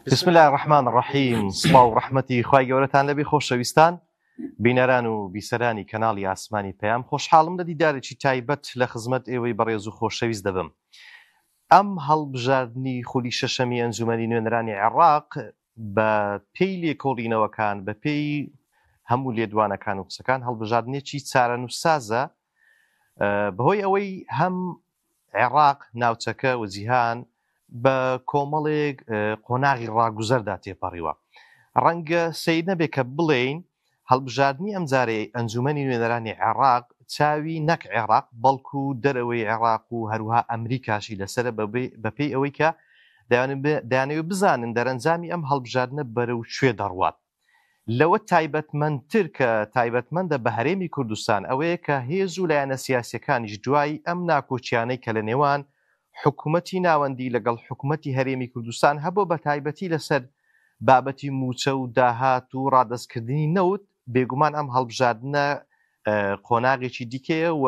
بسم الله الرحمن الرحیم. سڵاو و ڕەحمەتی خوای گەورەتان لەبێ خۆشەویستان بینەران و بیسەرانی کەناڵی ئاسمانی پەیام. خۆشحاڵم لە دیدارێکی تایبەت لە خزمەت ئێوەی بەڕێز و خۆشەویست دەبم. ئەم هەڵبژاردننی خولی شەشەمی ئەنجومەنی نوێنەرانی عێراق بە پێی لێکۆڵینەوەکان بە پێی هەموو لێدوانەکان و قسەکان هەڵبژاردنێکی چارەنووسسازە بەهۆی ئەوەی هەم عێراق ناوچەکە و جیهان بە کۆمەڵێک قۆناغی ڕاگوزەردا تێپەڕیوە. ڕەنگە سەیر نەبێ کە بڵێین هەڵبژاردننی ئەمجارەی ئەنجومەنی نوێنەرانی عێراق چاوی نەک عێراق بەڵکو دەرەوەی عێراق و هەروها ئەمریکاشی لەسرە بەپێی ئەوەی کە دەیانەوێت بزانن دەرەنجامی ئەم هەڵبژاردنە بەرەو کوێ دەڕوات. لەوە تایبەتمەندتر کە تایبەتمەندە بە هەرێمی کوردستان ئەوەیە کە هێز و لایەنە سیاسیەکانیش دوای ئەم ناکۆچیانەی کە لە نێوان حکوومەتی ناوەندی لەگەڵ حکوومەتی هەرێمی کوردستان هەبوو بە تایبەتی لەسەر بابەتی موچە و داهات و ڕادەستکردنی نەوت، بێگومان ئەم هەڵبژاردنە قۆناغێکی دیکەیە و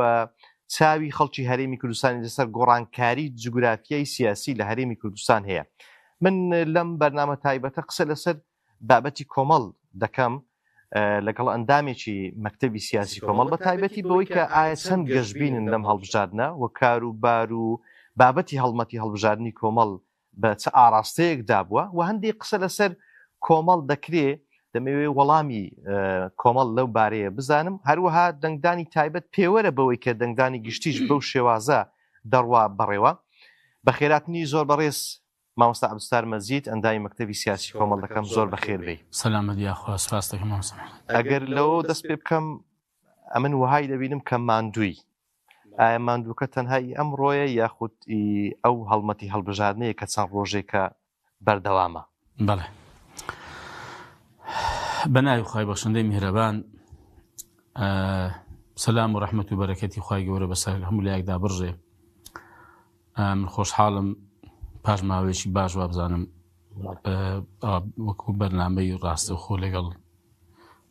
چاوی خەڵکی هەرێمی کوردستانی لەسەر گۆڕانکاری جوگرافیای سیاسی لە هەرێمی کوردستان هەیە. من لەم بەرنامە تایبەتە قسە لەسەر بابەتی کۆمەڵ دەکەم لەگەڵ ئەندامێکی مەکتەبی سیاسی کۆمەڵ بە تایبەتی بەوەی کە ئایا چەند گەشتبینن لەم هەڵبژاردنە و کاروبار و بابەتی هەڵمەتی هەڵبژاردننی کۆمەڵ بە چه ئاراستەیەکدا بووە و هەندێک قسە لەسەر کۆمەڵ دەکرێ دەمەوێت وەڵامی کۆمەڵ لەو بارەیە بزانم. هەروەها دەنگدانی تایبەت پێوەرە بەوەی کە دەنگدانی گشتیش بەو شێوازە دەڕوا بەڕێوە. بە خێراتنی زۆر بەڕێز مامۆستا عەبدولستار مەجید ئەندامی مەکتەبی سیاسی کۆمەڵ دەکەم زۆر بەخێر بێ. سەلامەت یاخوا سپاس دەکەم مامۆستا. ئەگەر لەوە دەست پێ بکەم ئەمن وهای دەبینم کە ماندووی ئایا ماندووکە تەنهایی ئەمڕۆیە یاخود ئەو هەڵمەتی هەڵبژاردنەیە کە چەند ڕۆژێکە بەردەوامە؟ بەڵێ بەناوی خوای بەخشندەی میهرەبان، سەلام و ڕەحمەت و بەرەکەتی خوای گەورە بەسەر هەموو لایەکدا بڕژێ. من خۆشحاڵم پاش ماوەیەکی باش وا بزانم وەکو بەرنامەی ڕاستەوخۆ لەگەڵ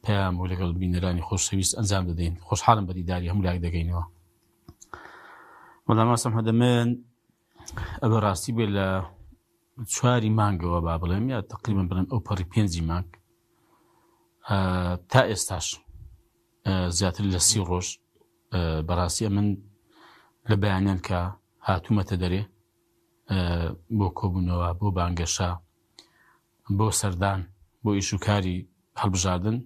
پەیام و لەگەڵ بینەرانی خۆشەویست ئەنجام دەدەین. خۆشحاڵم بە دیداری هەموو لایەک دەگەینەوە. وەڵام ماسم هەدە من ئەبە ڕاستی بێ لە 4 مانگەوە با بڵێم یا تقریبا بڵێم ئەو پەڕی 5 مانگ تا ئێستاش زیاتر لە 30 ڕۆژ بەڕاستی من لە بەیانیان کە هاتوومەتە دەرێ بۆ کۆبوونەوە بۆ بانگەشە بۆ سەردان بۆ ئیشوکاری هەڵبژاردن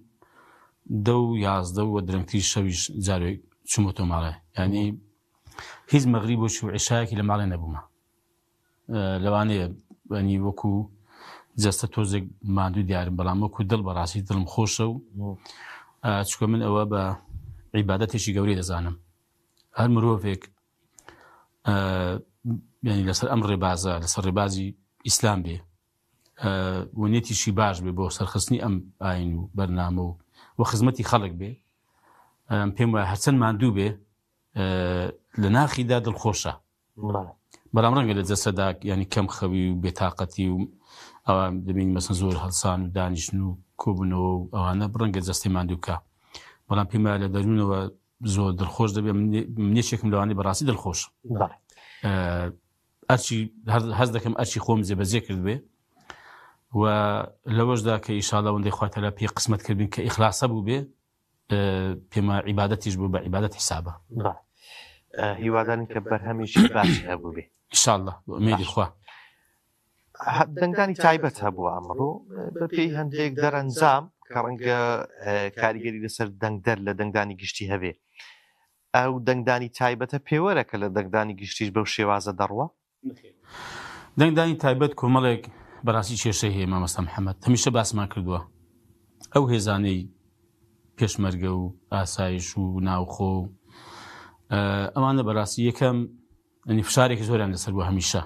10-11 و درەنگتری شەویش جارێک چوومەتۆ ماڵێ، ینی هیچ مەغریب و عیشایەکی لە ماڵێ نەبوومە. لەوانەیە ینی وەکو جەستە تۆزێک ماندوو دیارم، بەڵام وەکو دڵ بەڕاستی دڵم خۆشە و چکە من ئەوە بە عیبادەتێکی گەورەی دەزانم. هەر مرۆڤێک ینی لەسەر ئەم ڕێبازە لەسەر ڕێبازی ئیسلام بێ و نێتیشی باش بێ بۆ سەرخستنی ئەم ئاین و بەرنامە و خزمەتی خەڵک بێ، پێم وایە هەرچەند ماندوو بێ لە ناخیدا دڵخۆشە. بەڵام ڕەنگە لە جەسەدا ینی کەم خەوی و بێتاقەتی و ئەوە دەبین مەسەن زۆر هەڵسان و دانیشتن و کۆبوونەوە و ئەوانە ڕەنگە جەستی ماندووکە. بەڵام پێم وایە لە دەروونەوە زۆر دڵخۆش دەبێ. منێشێکم لەوانەیە بەڕاستی دڵخۆش ئەرچی هەز دەکەم ئەرچی خۆم جێبەجێ کرد بێ و لەوەشدا کە ئیشاڵڵا وەندەی خوا تەعالا پێی قسمەت کردین کە ئیخلاسە بوو بێ، پێمە عیبادەتیش بوو بە عیبادەت حیسابە. هیوادارن کە بەرهەمیشی باشی هەبوو بێ ئیشاڵڵا ئومێدی خوا. دەنگدانی تایبەت هەبووە ئەمڕۆ بەپێی هەندێک دەرەنجام کە ڕەنگە کاریگەری لەسەر دەنگدەر لە دەنگدانی گشتی هەبێ. ئەو دەنگدانی تایبەتە پێوەرەکە لە دەنگدانی گشتیش بەو شێوازە دەڕوە؟ دەنگدانی تایبەت کۆمەڵێک بەڕاستی کێشەی هەیە مامۆستا محەممەد، هەمیشە باسمان کردووە. ئەو هێزانەی پێشمەرگە و ئاسایش و ناوخۆ ئەمانە بەڕاستی یەکەم ئەنی فشارێکی زۆریان لەسەر بووە هەمیشە.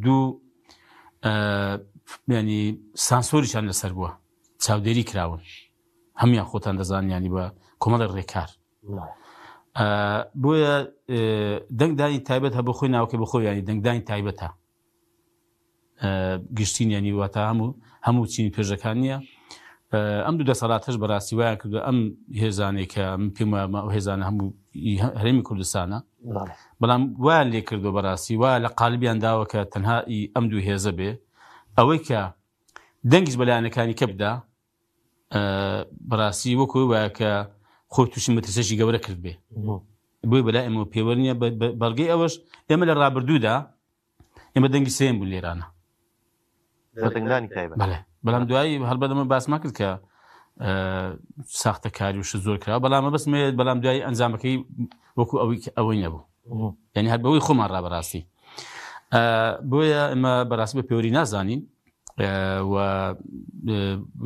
دوو ینی سانسۆریشان لەسەر بووە، چاودێری کراون، هەمیان خۆتان دەزانن ینی بە کۆمەڵی ڕێکار. بۆیە دەنگدانی تایبەت هە بۆ خۆی ناوکە بە خۆی ینی دەنگدانی تایبەتە گشتین ینی واتە هەموو چینی پێشەکان نییە. ئەم دوو دەسەڵاتش بەڕاستی وایان کردو ئەم هێزانێک کە من پێم وایە هێزانە هەموو هەرێمی کوردستانە، بەڵام وایان لێ کردو بەڕاستی وایە لە قالبیان داوە کە تەنها ئەم دوو هێزە بێ ئەوەی کە دەنگیش بەلایەنەکانی کە بدا بەڕاستی وەکوی وایە کە خۆی تووشی مەترسێکی گەورە کرد بێ بۆی بەلای ئێمە پێوە نیە بەڵگەی ئەوەش ئێمە لە ڕابردوودا ئێمە دەنگی سێم بوو لێرانە بەڵام دوایی هەڵبەدەمە باسما کرد کە ساختەکاری وش زۆر کرا بەڵامە بەسمێت بەڵام دوایی ئەنجامەکەی وەکو ئەوەی نەبوو یعنی هەر بەوەی خۆمان ڕابەڕاستی بۆیە ئێمە بەڕاستی بە پێوەری نازانین و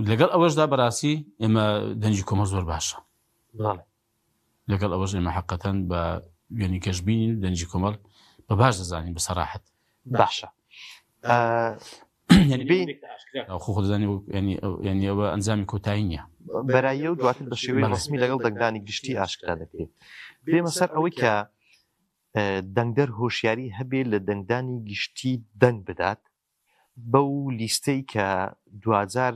لەگەڵ ئەوەشدا بەڕاستی ئێمە دەنجی کۆمەڵ زۆر باشە لەگەڵ ئەوەش ئێمە حەقەتەن بە وێنی کەشببینین دەنجی کۆمەڵ بە باش دەزانین بە سەراحەت باشە خۆدانی ینی ئەوە ئەنجامی کۆتایی نییە بەرایە و دواتر بە شێوەی ڕسمی لەگەڵ دەنگدانی گشتی ئاشکرا دەکرێت بێمە سەر ئەوەی کە دەنگدەر هۆشیاری هەبێت لە دەنگدانی گشتی دەنگ بدات بەو لیستەی کە دوجار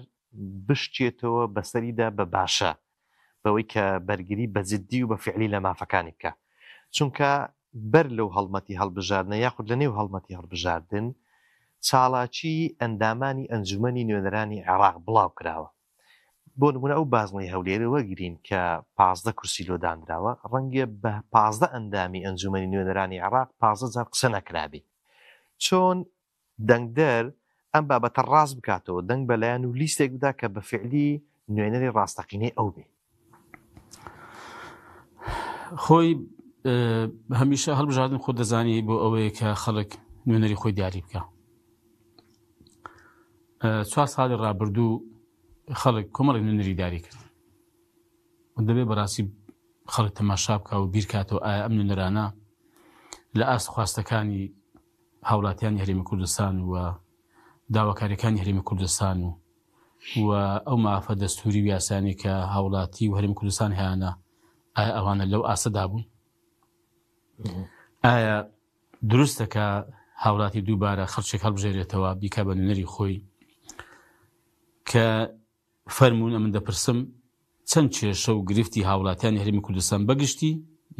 بشتێتەوە بەسەریدا بە باشە بەوەی کە بەرگری بە جددی و بە فعلی لە مافەکانی بکە چونکە بەر لەو هەڵمەتی هەڵبژاردنە یاخود لە نێو هەڵمەتی هەڵبژاردن چاڵاکی ئەندامانی ئەنجومەنی نوێنەرانی عێراق بڵاو کراوە بۆ نمونە ئەو بازنەی هەولێرە وەگرین کە 15 کورسی لۆدانراوە ڕەنگە بە 15 ئەندامی ئەنجومەنی نوێنەرانی عێراق 15 جار قسە نەکرابێ چۆن دەنگدەر ئەم بابەتە ڕاست بکاتەوە دەنگ بەلایەن و لیستێک بدا کە بە فعلی نوێنەری ڕاستەقینەی ئەو بێ خۆی هەمیشە هەڵبژاردن خۆ دەزانی بۆ ئەوەیە کە خەڵک نوێنەری خۆی دیاری بکە 4 ساڵی ڕابردوو خەڵک کۆمەڵێک نوێنەری دیاری کرد دەبێت بەڕاستی خەڵک تەماشا بکە و بیرکاتەوە ئایا ئەم نوێنەرانە لە ئاست خواستەکانی هاوڵاتیانی هەرێمی کوردستان و داواکاریەکانی هەرێمی کوردستان و ئەو مافە دەستوری و یاسانی کە هاوڵاتی و هەرێمی کوردستان هیانە ئایا ئەوانە لەو ئاستەدا بوون ئایا دروستە کە هاوڵاتی دووبارە خەڵکێک هەڵبژێرێتەوە بیکە بە نوێنەری خۆی کە فەرمونە من دەپرسم چەند کێشە و گرفتی هاوڵاتیانی هەرێمی کوردستان بەگشتی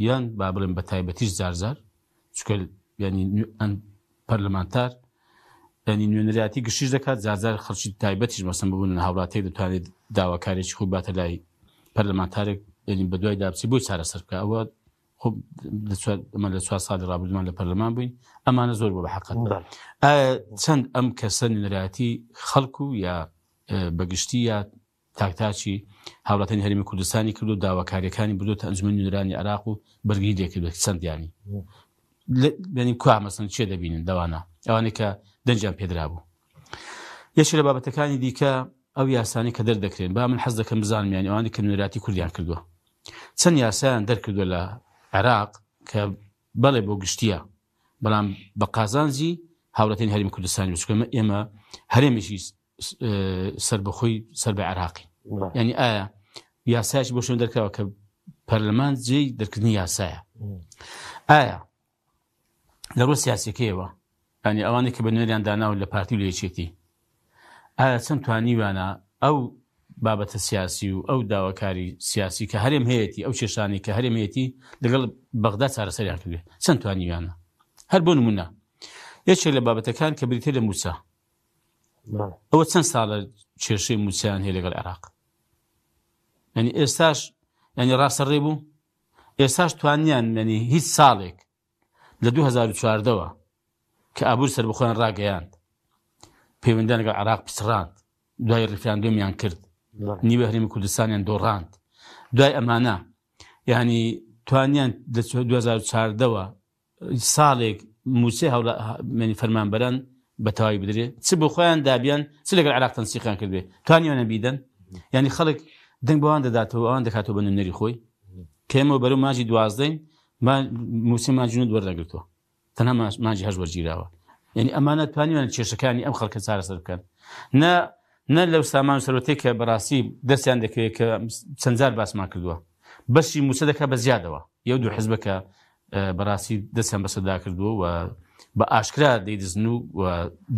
یان با بڵێن بە تایبەتیش زارزار چکە ینی پەرلەمانتار ینی نوێنەریاتی گشتیش دەکات زارزار خەڵکی تایبەتیش مەسەن ببوون هاوڵاتیەک دەتوانێت داواکارێکی خۆی باتە لای پەرلەمانتارێک ینی بە دوای دابچی بۆی چارەسەر بکە ئەوە خۆ ئەمە لە 4 ساڵی ڕابردوومان لە پەرلەمان بووین ئەمانە زۆر بۆ بە حەقەت چەند ئەم کەسە نوێنەریاتی خەڵکو یا بەگشتی یا تاکتاکی هاوڵاتیانی هەرێمی کوردستانی کرد و داواکاریەکانی بردوتە ئەنجومەنی نوێنەرانی عێراق و بەرگری لێکردوێت چەندیانی ینی کوا مەسەن چێ دەبینن دەوانە ئەوانەی کە دەنجیان پێدرا بوو یەکێک لە بابەتەکانی دیکە ئەو یاسانی کە دەردەکرێن با من حەز دەکەم بزانم یانی ئەوانەی کە نوێنەراتی کوردیان کردووە چەند یاسایان دەرکردووە لە عێراق کە بەڵێ بۆ گشتیە بەڵام بە قازانجی هاوڵاتیانی هەرێمی کوردستانی چکە ئێمە هەرێمیشی سەربەخۆی سەر بە عێراقی ینی ئایا یاسایش بۆ شوێن دەرکراوە کە پەرلەمان جێی دەرکردنی یاسایە ئایا لە ڕۆ سیاسیەکەیەوە ینی ئەوانەی کە بە نوێریان داناون لە پارتی و لە یەکێتی ئایا چەند توانیوانە ئەو بابەتە سیاسی و ئەو داواکاری سیاسی کە هەرێم هەیەی ئەو کێشانی کە هەرێم هەیەی لەگەڵ بەغدا چارەسەریان کردوێت چەند توانیوانە هەر بۆ نمونە یەکێک لە بابەتەکان کە بریتێ لە موسا ئەوە چەند ساڵە کێشەی موسیان هەیە لەگەڵ عێراق ینی ئێستاش ینی ڕاستەڕێ بوو ئێستاش توانیان ینی هیچ ساڵێک لە 2014ەوە کە ئابوور سەر بخۆیان ڕاگەیاند پەیوەندیان لەگەڵ عێراق پچڕاند دوای ڕیفراندۆمیان کرد نیوە هەرێمی کوردستانیان دۆڕاند دوای ئەمانە یعنی توانیان لە 2014ەوە ساڵێک موسێ هەوڵی فەرمانبەران بە تەواوی بدرێت چ بۆ خۆیان دابیان چ لەگەڵ عێراق تەنسیقیان کردوێ توانیوانە بیدەن یعنی خەڵک دەنگ بەوان دەداتەوە ئەوان دەکاتەوە بە نوێنەری خۆی کە ئێمە بەرەو ماجی 12 موسێ ماجنود وەردەگرتووە تەنها ماجی 8 وەرگیراوە یعنی ئەمانە توانیوانە کێشەکانی ئەم خەڵکە چارەسەر بکەن نە لەو سامان سەرۆتەی کە بەڕاستی دەستیان دەکەوێت کە چەند جار باسمان کردووە بەشی موسە دەکات بە زیادەوە یەو دوو حیزبەکە بەڕاستی دەستیان بەسەردا کردووە و بە ئاشکرا دەیدزن و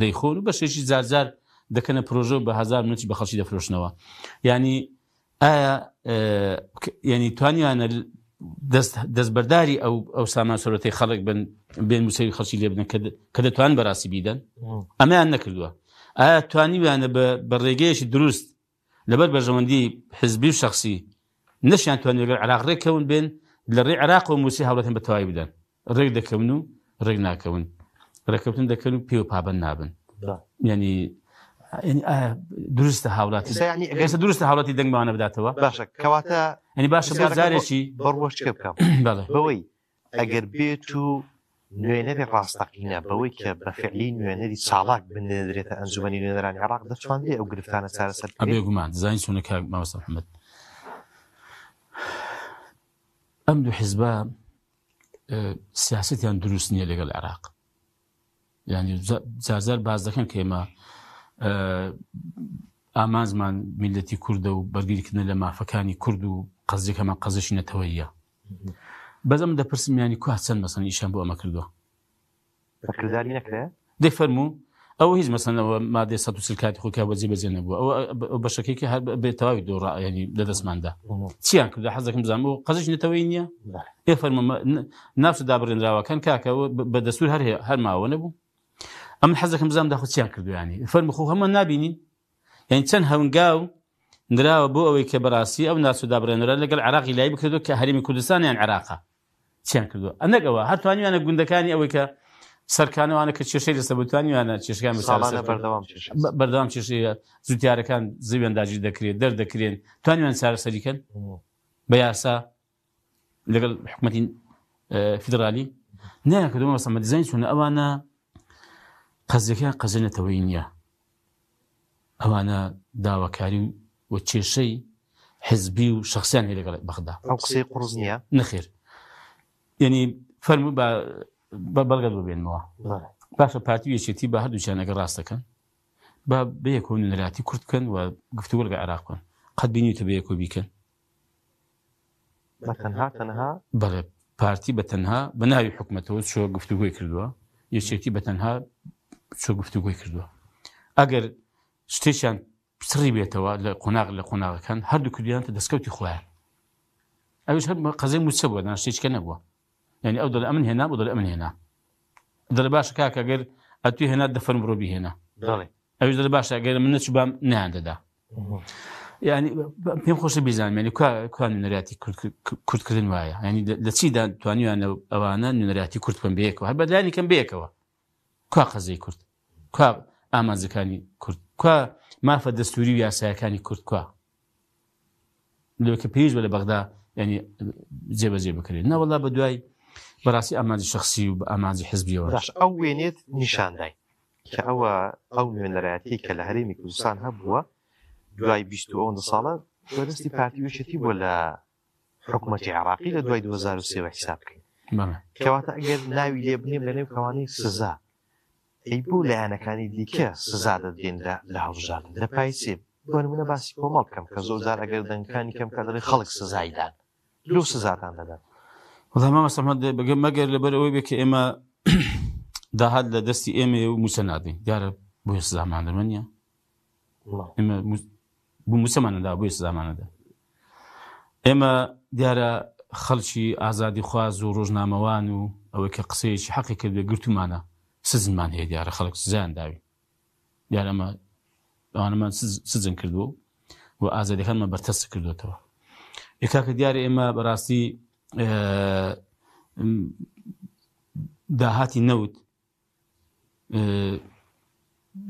دەیخۆن و بەشێکی زارزار دەکەنە پرۆژە بە 1000 منوتی بە خەڵکی دەفرۆشنەوە ینی ئایا ینی توانیوانە دەستبەرداری ئەو سامان سەرۆتەی خەڵک بێن موسەوی خەڵکی لێ بدەن کە دەتوان بەڕاستی بیدەن ئەمەیان نەکردووە ئایا توانیویانە بە ڕێگەیەکی دروست لەبەر بەرژەوەندی حزبی و شخصی نەشیان توانێت لەگەڵ عێراق ڕێککەون بێن لە ڕێی عێراق و مووسی هاوڵاتیان بە تەواوی بدەن ڕێک دەکەون و ڕێک ناکەون ڕێککەوتن دەکەن و پێ و پابەند نابن ینی دروستە هاوڵاتی ئێستا دروستە هاوڵاتی دەنگمانە بداتەوە باشە کەواتە ینی باشە بۆ زارێکی بەڕۆشتکە بکەم بەوەی ئەگەر بێت و نوێنەری ڕاستەقینە بەوەی کە بەفعلی نوێنەری چاڵاک بنێدرێتە ئەنجومەنی نوێنەرانی عێراق دەتوانێت ئەو گرفتانە چارەسەر بکرێت بێگومان زانین چۆنە کاک مامۆستا محەممەد ئەم دوو حیزبە سیاسەتیان دروست نییە لەگەڵ عێراق ینی جارجار باز دەکەن کە ئێمە ئامانزمان میلەتی کوردە و بەرگریکردن لە مافەکانی کورد و قەزێکەمان قەزەشی نەتەوەییە بەزەم دەپرسم ینی کو چەند مەسەن ئیشان بۆ ئەمە کردووە بەکرداری نەکرێت دەفەرموو ئەوە هیچ مەسەنەوە مادەی 140 کاتی خۆکا بەجێ بەجێ نەبووە ئەو بەشەکەیکە هەر بێتەواوی دۆڕ ینی لە دەستماندا چیان کردو حەز دەکەم بزانم و قەزەشی نەتەوەیی نییە دەفەرموو ناوچە دابڕێنراوەکان کاکەوە بە دەستور هەر ماوە نەبوو ئەم حەز دەکەم بزانم داخۆ چیان کردو ینی فەرموو خۆ هەمە نابینین یعنی چەند هەونگاو نراوە بۆ ئەوەی کە بەڕاستی ئەو ناوچە دابڕێنرا لەگەڵ عێراقی لای بکردو کە هەرێمی کوردستان یان عێراقا چیان کردووە ئەنەکەوە هەتوانیوانە گوندەکانی ئەوەی کە سەرکانەوانە کە کێشەی لەسەر بتوانیوانە چێشەکان بەردەوام چێشەیە زوتیارەکان زەویان داگیر دەکرێت دەردەکرێن توانیوان چارەسەریکەن بە یاسا لەگەڵ حکومەتی فیدرالی نەیەکردووە مەسەڵەن دیزاین چوونە ئەوانە قەزەکەیان قەزە نەتەوەیی نییە ئەوانە داواکاری و کێشەی حزبی و شخصیان هەیە لەگەڵ بەغدا ئەو قسەی قوڕز نییە نەخێر ینی فەرموو بە بەڵگەت ببێنمەوە باشە پارتی یەکێتی بە هەردووچیان ئەگەر ڕاست دەکەن بە بەیەکەوە نوێنەراتی کورد بکەن و گفتوگۆ لەگەڵ عێراق بکەن قەت بینیتە بەیەکەوە بیکەن تەنها بەڵێ پارتی بە تەنها بە ناوی حکومەتەوە چۆ گفتوگۆی کردووە یەکێتی بە تەنها چۆ گفتوگۆی کردووە ئەگەر شتێکیان سڕی بێتەوە لە قۆناغەکان هەردوو کردیانتە دەستکەوتی خۆیان ئەوش هەر قەزەی موچە بووە دان شتێککە نەبووە ینی ئەو دەڵێ ئەمن هێنا بۆ دەڵێ ئەمن هێنا دەڵێ باشە کاکە ئەگەر ئەتوی هێنا دەفەرم بڕۆ بیهێنا ئەوش دەڵێ باشە ئەگەر من نەچوو بام نیان دەدا ینی پێم خۆشە بیزانم ینی کوان نوێنەراتی کوردکردن وایە ینی لە چیدا توانیوانە ئەوانە نوێنەراتی کورد بکەن بەیەکەوە هەر بەدانی کەم بەیەکەوە کوا قەزەی کورد کوا ئامانجەکانی کورد کوا مافە دەستوری و یاسایەکانی کورد کوا لەوەکە پێویست بە لە بەغدا ینی جێبەجێ بکرێت نەوەڵا بە دوای بەڕاستی ئامانجی شخصی و بە ئامانجی حزبیەوە ئەو وێنێت نیشاندای کە ئەو نوێنەرایەتی کە لە هەرێمی کوردستان هەبووە دوای 20 ساڵە دەستی پارتی وێشەتی بووە لە حکوومەتی عێراقی لە دوای 2003 حساب بکەین کەواتە ئەگەر ناوی لێ بنێم لە نێو کەوانەی سزا ئەی بوو لایەنەکانی دیکە سزا دەدێنرا لە هەڵبژاردن لە پایسێ بۆ نمونە باسی کۆمەڵ بکەم کە زۆر جار ئەگەر دەنگەکانی کەم کە دەڵێ خەڵک سزایدان لەو سزاتان دەدەن بەگەم مەگەر لەبەر ئەوەی بێ کە ئێمە داهات لە دەستی ئێمە و موسە نادەین دیارە بۆیە سزاماندەمە نییە ئێمە بوو موسەمانەدا بۆیە سزامانەدا ئێمە دیارە خەڵکی ئازادی خواز و ڕۆژنامەوان و ئەوەی کە قسەیەکی حەقی کردێ گرتومانە سزنمان هەیە دیارە خەڵک سزایان داوی دیارە ئەمە ئەوانەمان سزن کردووە و ئازادیەکانمان بەرتەست کردوێتەوە یکاکە دیارە ئێمە بەڕاستی داهاتی نەوت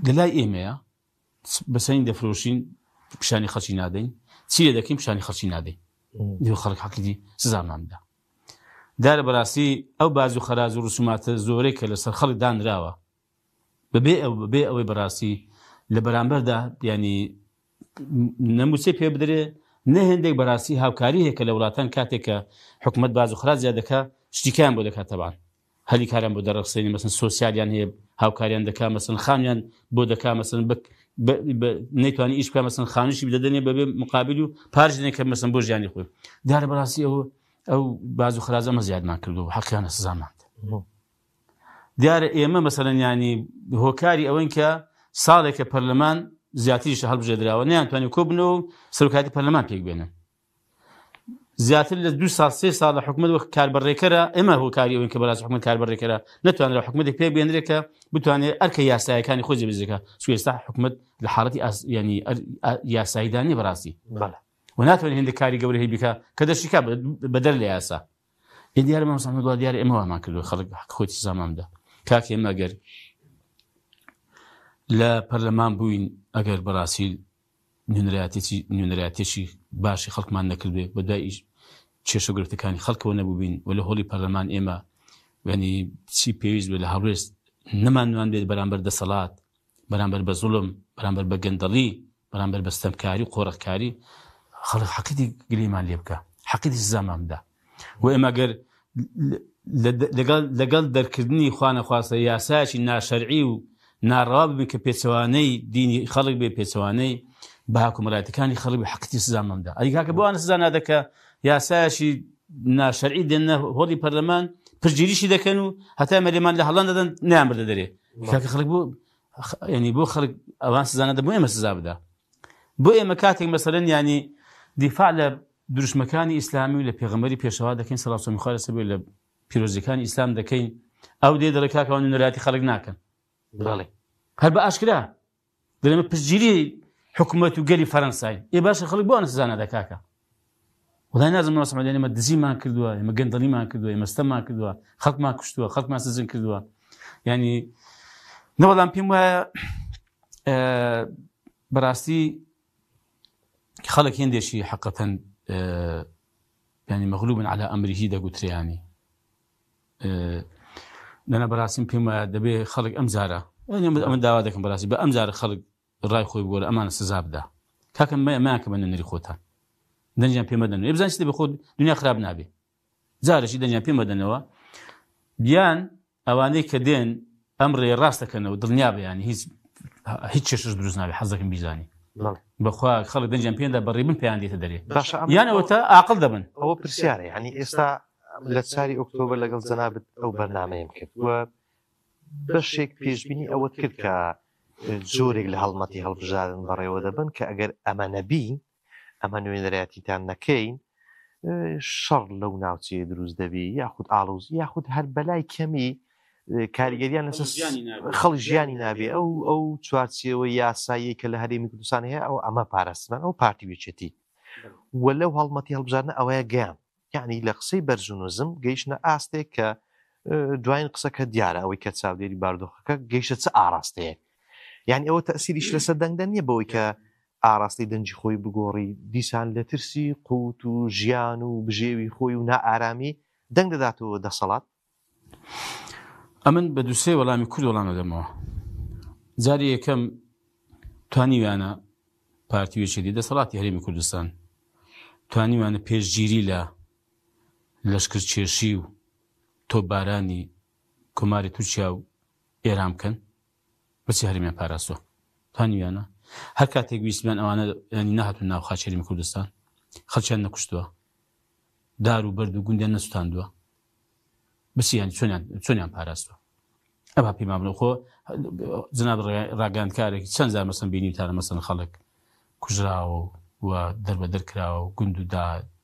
لەلای ئێمەیە بەسەرین دەفرۆشین پیشانی خەڵکی نادەین چی لێ دەکەین پیشانی خەڵکی نادەین دیو خەڵک حەقی سزاماندا دارە بەڕاستی ئەو باز و خەراز و ڕسوماتە زۆرەی کە لەسەر خەڵک دانراوە بەبێ ئەوەی بەڕاستی لە بەرامبەردا ینی نەموچێ پێ بدرێ نەهێندێک بەڕاستی هاوکاری هەیە کە لە وڵاتان کاتێک کە حکومەت باز و خەراز زیاد دەکا شتیکیان بۆ دەکات تەبان هەلی کاران بۆ دەڕەخسێنی مەسن سۆسیالیان هەیە هاوکاریان دەکا مەسن خانیان بۆ دەکا مەسن نەیتوانی ئیش بکە مەسن خانوشی بدەدەنێ بەبێ مقابل و پارچ دێنێ کە مەسن بۆ ژیانی خۆی دیارە بەڕاستی ئەو باز و خەراز ئەمە زیادمان کردووە حەقیانە سزاماند دیارە ئێمە مەسەلەن ینی هۆکاری ئەوەن کە ساڵێکە پەرلەمان زیاتریشە هەڵبژێدراوە نەیانتوانی کۆ بنەوە سەرۆکاتی پەرلەمان پێک بێنن زیاتر لە 2 ساڵ 3 ساڵ لە حکومەت وەک کاربڕێکەرە ئێمە هۆکاری ئەوین کە بەڕاستی حکومەت کاربڕێکەرە نەتوانێت لە حکومەتێک پێ بێنرێت کە بتوانێت ئەرکە یاسایەکانی خۆی جێبەجێ ئێستا حکومەت لە حاڵەتی ینی یاساییدانی بەڕاستی و ناتوانێت هێندە کاری گەورە هەیە بیکە کە دەشیکا بەدەر لە یاسا دیارە مامۆستا دوڵ دیارە ئێمەوەمان کردو خەڵک خۆی زامامدا کاک ئێمە ئەگەر لە پەرلەمان بووین ئەگەر بەڕاستی نوێنەرایەتێکی باشی خەڵکمان نەکردێ بە دوای کێشە گرفتەکانی خەڵکەوە نەبووبین و لە هۆڵی پەرلەمان ئێمە ینی چی پێویست بێت لە هەڵوێست نەمانوان بێت بەرامبەر دەسەڵات بەرامبەر بە زوڵم بەرامبەر بە گەندەڵی بەرامبەر بە ستەمکاری و قۆڕەتکاری خەڵک حەقیقەتی گلەیمان لێ بکە حەقیقەتی سزامامدا و ئێمە گەر لەگەڵ دەرکردنی خوا نەخواستە یاسایەکی ناشەرعی و ناڕەوا ببین کە پێچەوانەی دینی خەڵک بێ پێچەوانەی بە حکومەتەکانی خەڵک بێ حەقیقەتی سزامامدا ئەیکاکە بۆوانە سزا نادەکە یاسایەکی ناشەرعی دێنە هۆڵی پەرلەمان پشتگیریشی دەکەن و هەتا مەلێمان لە هەڵان دەدەن نیان بردە دەرێ کاکە خەڵک بۆ ینی بۆ خەڵک ئەوان سزا نەدە بۆ ئێمە سزا بدا بۆ ئێمە کاتێک مەسەلەن ینی دیفاع لە دروشمەکانی ئیسلامی و لە پێغەمبەری پێشەوا دەکەین سەڵاو و خوارە سەبێ لە پیرۆزیەکانی ئیسلام دەکەین ئەو دێ دەڵێ کاکەوان نوێنەرایەتی خەڵک ناکەن هەر بە ئاشکرا دەڵێمە پشتگیری حکومەت و گەلی فەرەنسای باشە خەڵک بۆ ئەوانە سزا نەدا کاکە وڵای نازم مەسەڵەن ئێمە دزیمان کردووە ئێمە گەندەڵیمان کردووە ئێمە ستەممان کردووە خەڵکمان کوشتووە خەڵکمان سزن کردووە ینی نەوەڵام پێم وایە بەڕاستی خەڵک هێندێکی حەقەتەن ینی مەغلوبن على ئەمریهی دەگوتریانی لەنە بەڕاستیم پێم وایە دەبێ خەڵک ئەم جارە ئەمە داوا دەکەم بەڕاستی بە ئەم جارە خەڵک ڕای خۆی بگۆرە ئەمانە سزا بدا کاکە ئەمانکە بە نەنەری خۆتان دەنجیان پێمەدەنەوە بزانین چی دەبێ خۆ دنیا خراپ نابێ جارێکی دەنجیان پێمەدەنەوە بیان ئەوانەی کە دێن ئەمڕێ ڕاست دەکەنەوە دڵنیا بەیانی هیچ کێشەش دروست نابێ حەز دەکەم بیزانی بەخوا خەڵک دەنجیان پێندا بەڕێبن پێیان دێتە دەرێ یان ئەوەتە عاقڵ دەبن ئەوە پرسیارە یعنی ئێستا لە 4 ئۆکتۆبر لەگەڵ جەنابەت ئەو بەرنامەیەم کرد وە بەشێک پێشبینی ئەوەت کرد کە جۆرێک لە هەڵمەتی هەڵبژاردن بەڕێوە دەبن کە ئەگەر ئەمە نەبین ئەمە نوێنەرایەتیتان نەکەین شەڕ لەو ناوچەیە دروست دەبی یاخود ئاڵوز یاخود هەر بەلای کەمی کاریگەریان لەسەر خەڵک ژیانی نابێ ئەو چوارچێوە یاسایی کە لە هەرێمی کوردستان هەیە ئەو ئەمە پاراستنان ئەو پارتی وێچێتی وە لەو هەڵمەتی هەڵبژاردنە ئەوەیە گەیان یعنی لە قسەی بەرزونوزم گەیشتە ئاستێک کە دوایین قسەکە دیارە ئەوەی کە چاودێری باردۆخەکە گەیشتە چ ئاراستەیە یعنی ئەوە تەسیریش لەسەر دەنگدە نییە بەوەی کە ئاراستی دەنجی خۆی بگۆڕی دیسان لە ترسی قوت و ژیان و بژێوی خۆی و نائارامی دەنگ دەداتەوە دەسەڵات ئەمن بە دووسێ وەڵامی کورد وەڵام دەدەمەوە جاری یەکەم توانیوانە پارتیوێکی دەسەڵاتی هەرێمی کوردستان توانیوانە پێشگیری لە لەشکرچێشی و تۆپبارانی کۆماری تورکیا و ئێران بکەن بچی هەرێمیان پاراستووە توانیوانە هەر کاتێک ویستمان ئەوانە ینی نەهاتون ناو خاچ هەرێمی کوردستان خەڵکیان نەکوشتووە دار و بەرد و گوندیان نەسووتاندووە بچی ینی چۆنیان پاراستووە ئەوە پێمان بڵێ خۆ جەناب ڕاگەاندکارێکی چەند جار مەسەڵەن بینیتانە مەسەڵەن خەڵک کوژراوە و دەربەدەر کراوە و گوند و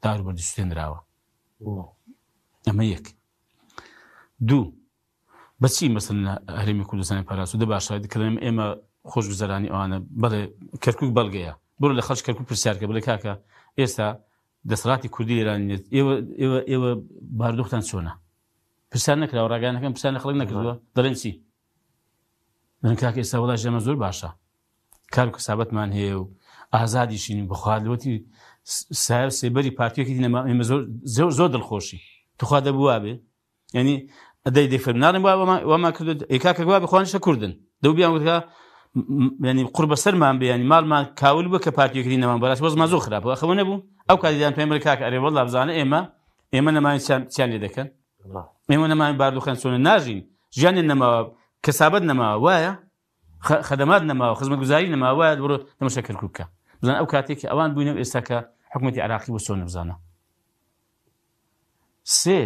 دار و بەردی سوێنراوە ئەمە یەک دوو بەچی مەسەڵەن هەرێمی کوردستانی پاراستوو دە باشە دەکەن ئێمە خۆشگوزەرانی ئەوانە بەڵێ کەرکووک بەڵگەیە بڕۆ لە خەڵک کەرکووک پرسیارکە بڵێ کاکە ئێستا دەسەڵاتی کوردی ئێرانێت ئێوە باردۆختان چۆنە پرسیار نەکراوە ڕاگەیانەکەم پرسیار لە خەڵک نەکردووە دەڵێن چی دەڵێن کاکە ئێستا وەڵای ژەمە زۆر باشە کار و کەسابەتمان هەیە و ئازادیشین بەخوادەوەتی سایە سێبەری پارتیەکەی ئێمە زۆر دڵخۆشی توخوا دەبووە بێ ینی ئەدەی دەفرمناڵم وەما کردو کاکە گووا بخوانیشە کوردن دەوبیان وتکە ینی قڕ بەسەرمان بێ ینی ماڵمان کاول بووە کە پارتیەکەی نەمان بەڕاستی وەزمان زۆر خراپەوە ئەخەوە نەبوو ئەو کاتیدان پێم بڵێ کاکە ئەرێ وەڵڵا بزانە ئێمە نەمانی چیان لێ دەکەن ئێمە نەمانی باردوخەن چۆنە ناژین ژیانێن نەماوە کەسابەت نەماوە وایە خەدەمات نەماوە خزمەتگوزاری نەماوە وایە بڕۆ تەماشا کەرکووک بکە بزانە ئەو کاتێکی ئەوان بووینەوە ئێستا کە حکومەتی عێراقی بۆ چۆن نەبزانە سێ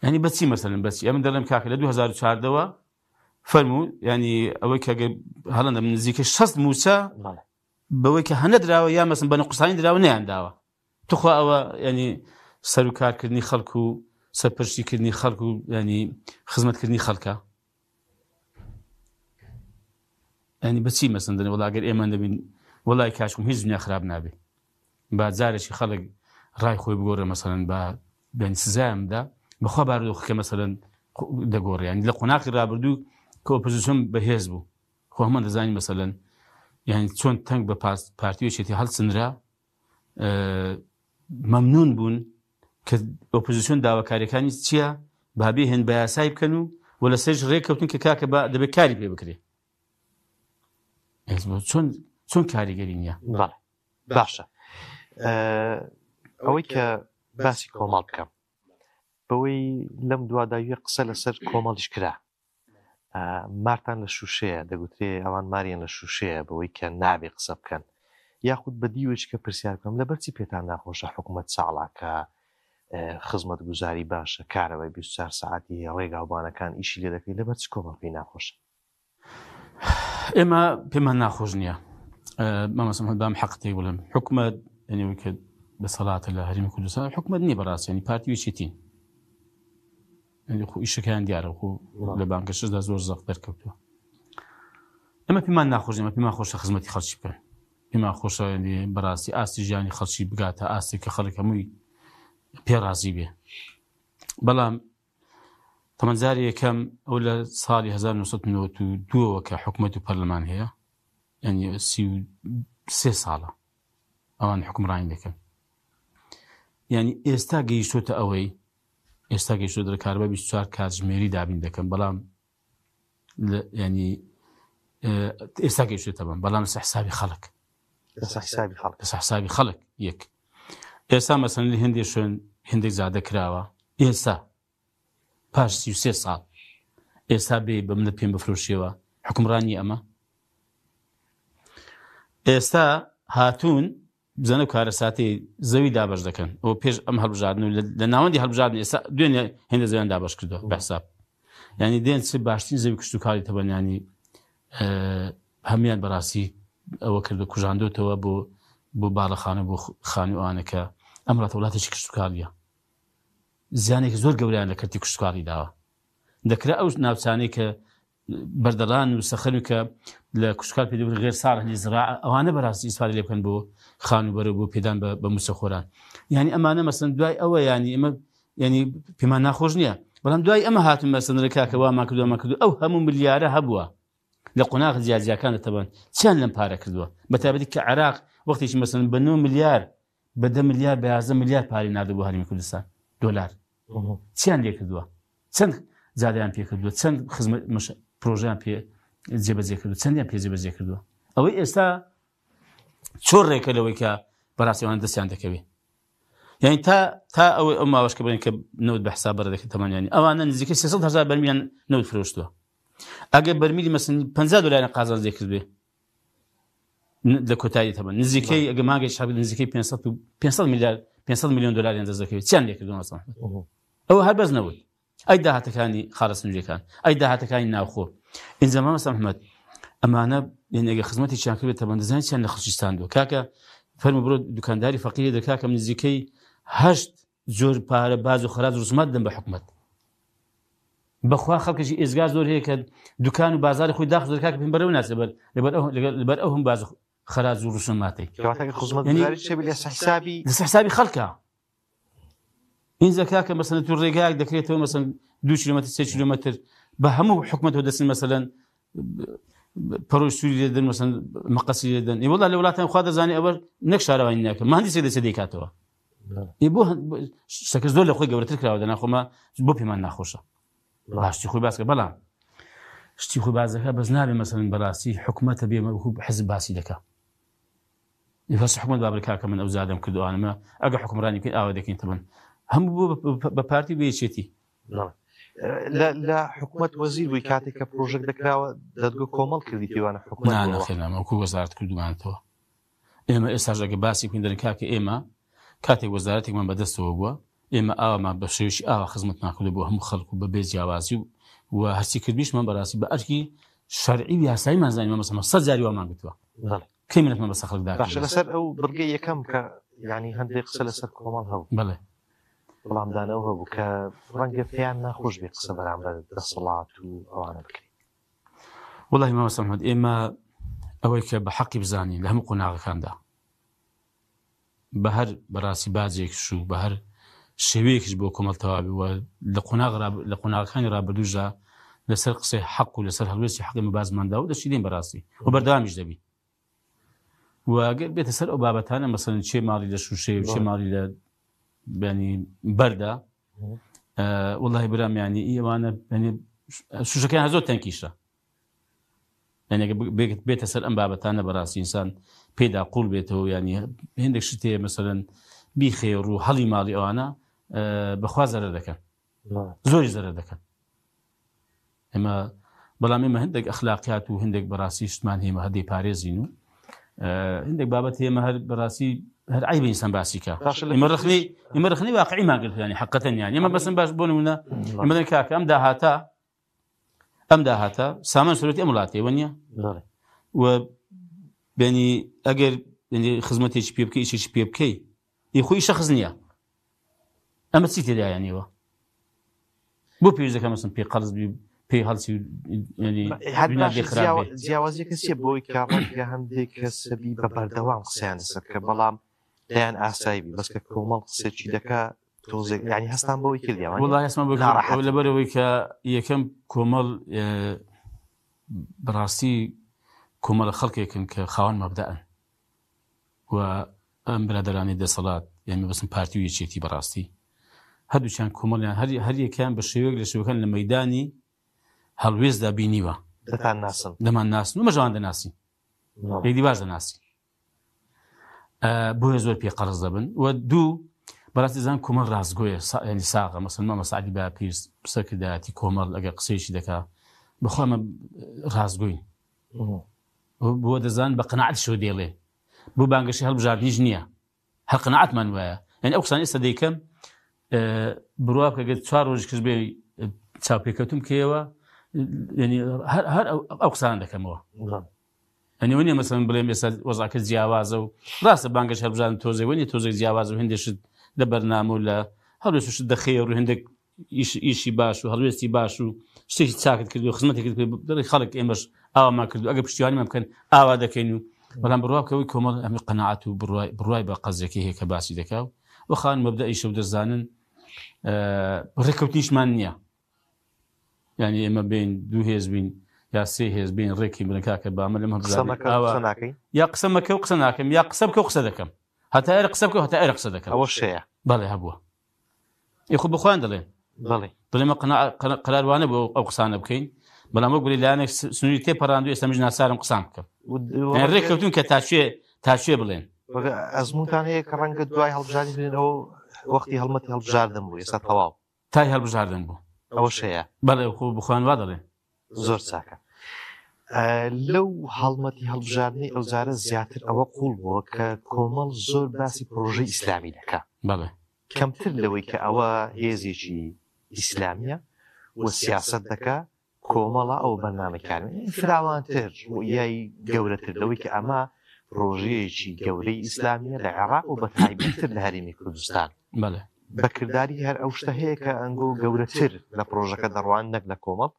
ینی بەچی مەسەلەن بەچی ئەمە دەڵێم کاکە لە 2014ەوە فەرموو ینی ئەوەی کە هەڵەندە نزیکە 6 موچە بەوەی کە هەنە دراوە یا مەسن بە نەقوسانی دراوە نەیان داوە توخوا ئەوە ینی سەر و کارکردنی خەڵک و سەرپەرشتیکردنی خەڵک و ینی خزمەتکردنی خەڵکە ینی بەچی مەسەن دەنێ وەڵا ئەگەر ئێمە دەبین وەڵای کاشم هیچ دنیا خراپ نابێ با جارێکی خەڵک ڕای خۆی بگۆڕێ مەسەلەن بە بەنی سزایمدا بەخوا بارودۆخەکە مەسەلەن دەگۆڕێ ینی لە قۆناغی ڕابردوو کە ئۆپۆزیسیۆن بەهێز بوو خۆ هەمان دەزانین مەسەلەن یعنی چۆن تەنگ بە پارتیۆچێتی هەڵچنرا مەمنون بوون کە ئۆپۆزیسیۆن داواکاریەکانی چییە بابێ هێن بە یاسای بکەن و وە لە سەرش ڕێککەوتن کە کاکە دەبێت کاری پێ بکرێ چۆن کاریگەری نییە باشە ئەوەی کە باسی کۆمەڵ بکەم بەوەی لەم دوواداویە قسە لەسەر کۆمەڵیش کرا مارتان لە شوشەیە دەگوترێ ئەوان ماریان لە شوشەیە بەوەی کە نابێ قسە بکەن یاخود بە دیوێک کە پرسیار بکەم لەبەرچی پێتان ناخۆشە حکوومەت ساڵاکە خزمەت گوزاری باشە کارەوەی 24 ساعتی ڕێگاوبانەکان ئیشی لێ دەکەی لەبەر چ کۆمەڵ پێی ناخۆشە ئێمە پێمان ناخۆش نییە مەمەسم بام حەقتێک بڵێم حکومەت ئەنێوەی کە بەسەڵاتە لە هەرێمی کوردستان حکومەت نییە بەڕاستیانی پارتیوێکێتین خۆ ئیشەکەیان دیارە خۆ لە بانکەشدا زۆر زەق دەرکەوتووە ئەمە پێمان ناخۆش ئەمە پێمان خۆشە خزمەتی خەڵکی بکەن پێمان خۆشە بەڕاستی ئاستی ژیانی خەڵکی بگاتە ئاستی کە خەڵک هەمووی پێڕازی بێ بەڵام تەمەنجاری یەکەم ئەو لە ساڵی 1992 کە حکومەت و پەرلەمان هەیە ینی 33 ساڵە ئەوان حکمڕانی دەکەن ینی ئێستا گەیشتۆتە ئەوەی ئێستا گەیشتۆ دەرکاربە 24 کاتژمێری دابین دەکەن بەڵام ینی ئێستا گەیشتێتە بم بەڵام لەسەر حسابی خەڵک لەسەر حسابی خەڵک یەک ئێستا مەسەن لە هێندێک شوێن هێندێک زادە کراوە ئێستا پاش 33 ساڵ ئێستا بێ بە منە پێم بفرۆشیەوە حکمڕانی ئەمە ئێستا هاتوون بزانە کارە ساتی زەوی دابش دەکەن ئەو پێش ئەم هەڵبژاردن و لە ناوەندی هەڵبژاردن ئێستا دوێنێ هێندە زەویان دابش کردووە بەحساب ینی دێن چ باشترین زەوی کشتوکاری تەبەنیانی هەمیان بەڕاستی ئەوە کردو کوژاندوتەوە بۆ باڵەخانە بۆ خانووانەکە ئەم وڵاتە وڵاتێکی کشتوکاریە زیانێکی زۆر گەوریان لە کەرتی کشتوکاری داوە دەکرا ئەو ناوچانەی کە بەردەڵان و سەخەنو کە لە کشتکار پێ غێر ساڵی زراع ئەوانە بەڕاستی ئیسفادە لێ بکەن بۆ خانوبەر بۆ پێدان بە موسەخۆران ینی ئەمانە مەسەن دوای ئەوە ینی ئەمە ینی پێمان ناخۆش نییە بەڵام دوای ئەمە هاتون مەسەن ڕێکاکە وامان کردو ئەو هەموو ملیارە هەبووە لە قۆناغ جیاجیەکانە تەبەن چیان لەم پارە کردووە بەتابەتی کە عێراق وەختێکی مەسەن بە 9 ملیار بە 10 ملیار بە 11 ملیار پاری ناردوو بۆ هەرێمی کوردستان دۆلار چیان لێ کردووە چەند زادیان پێ کردووە چەند خزمەت پرۆژیان پێ جێبەجێ کردو چەندیان پێ جێبەجێ کردووە ئەوەی ئێستا چۆن ڕێکە لەوەی کە بەڕاستیوان دەستیان دەکەوێت یعنی تا ئەوەی ئەو ماوەشکە بڵێن کە نەوت بە حساب بەڕێ دەکەن تەمەنیانی ئەوانە نزیکەی 300,000 بەرمیلیان نەوت فرۆشتووە ئەگەر بەرمیلی مەسەن 50 دلار قازانج لێ کردوێ لە کۆتایی تەمەن نزیکەی ئەگە ماگەی شاب نزیکەی 500 میلیۆن دلار دەست دەکەوێت چیان لێ کردووە مەسەن ئەوە هەر بەس نەوت ئەی داهاتەکانی خاڵەسنجەکان ئەی داهاتەکانی ناوخۆ ئینجا مەمە سەمحمەد ئەمانە ئەگە خزمەتی چیان کردێت تەبەن دەزانین چیان لە خەڵکیستاندووە کاکە فەرمو بڕۆ دوکانداری فەقیری دەکاکەم نزیکەی 8 جۆر پارە باز و خەراج و ڕسومات دەن بە حکومەت بەخوا خەڵکەشی ئێزگار زۆر هەیە کە دوکان و بازاری خۆی داخ دەکاکە پێم بەرەو ناچێت لەبەر ئەو هەم باز خەراج و ڕسوماتی حسابی خەڵکە اینجا کاکە مەسەن تو ڕێگایەک دەکرێتەوە مەسەن 2 کیلۆمەتر 3 کیلۆمەتر بە هەموو حکومەتەوە دەچن مەسەلەن پەرۆی سووری لێدەن مەسەن مەقەسی لێدەن وەڵا لە وڵاتان خوا دەزانێ ئەوە نەک شارەوانی ناکە مهندسێک دەچێت دەیکاتەوە بۆ شتەکە زۆر لە خۆی گەورەتر کراوە دەناخۆمە بۆ پێمان ناخۆشە باشتی خۆی باسکە بەڵام شتی خۆی بازەکە بەس نابێ مەسەلەن بەڕاستی حکومەتە بێ حزب باسی دەکا بەس حکومەت بابرکاکە من ئەو زادەم کردوانمە ئەگە حکمڕانی کرد ئاوا دەکەین تەبەن هەموو بە پارتی بێچێتی لە حکومەت وەزیر بووی کاتێک کە پرۆژێک دەکراوە دەدگۆ کۆمەڵ کردی پێوانە حکومەتخێنامەکو وەزارەت کردومانەوە ئێمە ئێستاژ ئەگە باسی کوێندەرن کاکە ئێمە کاتێک وەزارەتێکمان بەدەستەوە بووە ئێمە ئاوامان بە شێوشی ئاوا خزمەت ناکردو بۆ هەموو خەڵکو بە بێ جیاوازی و هەرچی کردویشمان بەڕاستی بە ئەرکی شەرعی و یاساییمان زانیوە مەسەڵەن 100 جاری وامان گوتووە کەی منەتمان بەسەر خەڵکدا باشە لەسەر ئەو بڕگەی یەکەم کە ینی هەندێک قسە لەسەر کۆمەڵ هەبوو بەڵێ وەڵامدانەوە هەبوو کە ڕەنگە پێیان ناخۆش بێ قسە بەرامبەر دەسەڵات و ئەوانە بکرێت. وڵی مامۆستا محەممەد ئێمە ئەوەی کە بە حەقی بزانین لە هەموو قۆناغەکاندا بە هەر بەڕاستی باجێکش و بە هەر شێوەیەکیش بۆ کۆمەڵ تەواوی و لە قۆناغەکانی ڕابردووژە لەسەر قسەی حەق و لەسەر هەڵوێستی حەقی بازماندا و دەشی دێن بەڕاستی و بەردەوامیش دەبی و ئەگەر بێتە سەر ئەو بابەتانە مەسەڵەن چێ ماڵی لە شوشەیە و چێ ماڵی لە ینی بەردا وڵی برام ینی ئەوانە شوشەکان زۆر تەنکیشە بێتە سەر ئەم بابەتانە بەڕاستی ئینسان پێدا قوڵ بێتەوە ینی هێندێک شتێ مەسەڵەن بیخێڕ و هەڵی ماڵی ئەوانە بەخوا زەرەر دەکەن زۆری زەرەر دەکەن. ئێمە بەڵام ئێمە هەندێک ئەخلاقیات و هەندێک بەڕاستی شتمان هێمە هەدەی پارێزین و هەندێک بابەت هێمە هەر بەڕاستی هەر عیبە ئینسان باسی کە ئێمە ڕخنەی واقعی ماگەل ینی حەقەتەن یانی ئێمە بەسم باش بۆ نمونە ئێمە کاکە ئەم داهاتە سامان سورەتی ئەم وڵاتەوە نییە و بینی ئەگەر خزمەتێکی پێ بکەی ئیشێکی پێ بکەی خۆی شەخص نییە ئەمە چی تێدایانیەوە بۆ پێویستەکە مەسن پێ قەرز بی پێی هەڵسی جیاوازی کەسیە بۆی کاڕەنگە هەندێک کەسەبی بە بەردەوام قسەیان لەسەر کە بەڵام دەیان ئاسایی بی بەسکە کۆمەڵ قسێکی دەکا تۆزێک ینی هەستان بەوەی کردیان وڵای هەستمان لەبەرەوەی کە یەکەم کۆمەڵ بەڕاستی کۆمەڵە خەڵکێکن کە خاوەن مەبدەئن و ئەم برادەرانی دەسەڵات یعنی بەسم پارتی و یەکێتی بەڕاستی هەردووچیان کۆمەڵیان هەر یەکیان بە شێوەیەک لە شێوەکان لە مەیدانی هەڵوێزدا بینیوە دەمان ناسن و مەژەوان دەناسین یەکدی باش دەناسی بۆیە زۆر پێ قەرز دەبن و دوو بەڕاستی زان کۆمەڵ ڕازگۆیە ینی ساغە مەسەڵەن مامە سعدی باپیر سەرکردایەتی کۆمەڵ ئەگەر قسەیەکی دەکا بەخوا ئەمە ڕازگۆین بۆ دەزان بە قەناعەت شەوە دێڵێ بۆ بانگەشی هەڵبژاردنیش نییە هەر قەناعەتمان وایە یعنی ئەو قسانە ئێستا دەیکەم بڕوا بکە ئەگەر 4 ڕۆژ کرد بێ چاوپێکەوتم کێوە ینی هەر ئەو قسان دەکەمەوە ئەنی وەنیە مەسەڵەن بڵێم ئێستا وەزعکە جیاوازە و ڕاستە بانگەش هەڵبژاردن تۆزێ وەنی تۆزێک جیاوازە و هەندێشت لە بەرنامە و لە هەڵوێستشت دەخێر و هەندێک ئیشی باش و هەڵوێستی باش و شتێکی چاکت کرد و خزمەتێکت دەڵی خەڵک ئێمەش ئاوامان کرد و ئەگە پشتیوانیمان بکەن ئاوا دەکەین و بەڵام بڕوا بکەوەی کۆمەڵ ئەمە قەناعەت و بڕوای بە قەزێکی هەیە کە باسی دەکا و خان مەبدەئی شەو دەزانن ڕێککەوتنیشمان نییە یعنی ئێمە بین دوو هێز بین یا سێ هێز بین ڕێکی بنکا کە بامە لەم یا قسە مەکە و قسە ناکەم یا قسە بکە و قسە دەکەم هەتا ئێرە قسە بکە هەتا ئێرە قسە دەکەم ئەوە شەیە بەڵێ هەبووە خۆ بخوان دەڵێن بڵێمە قەراروانە بۆ ئەو قسانە بکەین بەڵام وەک بڵێ لایەنێک سنووری تێپەڕاند و ئێستا مژ ناسارم قسان بکەم ڕێککەوتون کە تاچێ بڵێن ئەزمونتان هەیە کە ڕەنگە دوای هەڵبژاردن بێنەوە وەختی هەڵمەتی هەڵبژاردن بوو ئێستا تەواو تای هەڵبژاردن بوو ئەوە شەیە بەڵێ خۆ بخوان وا دەڵێن زۆر چاکە لەو هەڵمەتی هەڵبژاردنی ئەوجارە زیاتر ئەوە قوڵ بووە کە کۆمەڵ زۆر باسی پرۆژەی ئیسلامی دەکات بەڵێ کەمتر لەوەی کە ئەوە هێزێکی ئیسلامیە و سیاست دەکا کۆمەڵە ئەو بەرنامەکانی فراوانتر یای گەورەتر لەوەی کە ئەمە پرۆژەیەکی گەورەی ئیسلامیە لە عێراق و بە تایبەتتر لە هەرێمی کوردستان بەڵێ بەکردداری هەر ئەو شتە هەیە کە ئەنگۆ گەورەتر لە پرۆژەکە دەڕوان نەک لە کۆمەڵ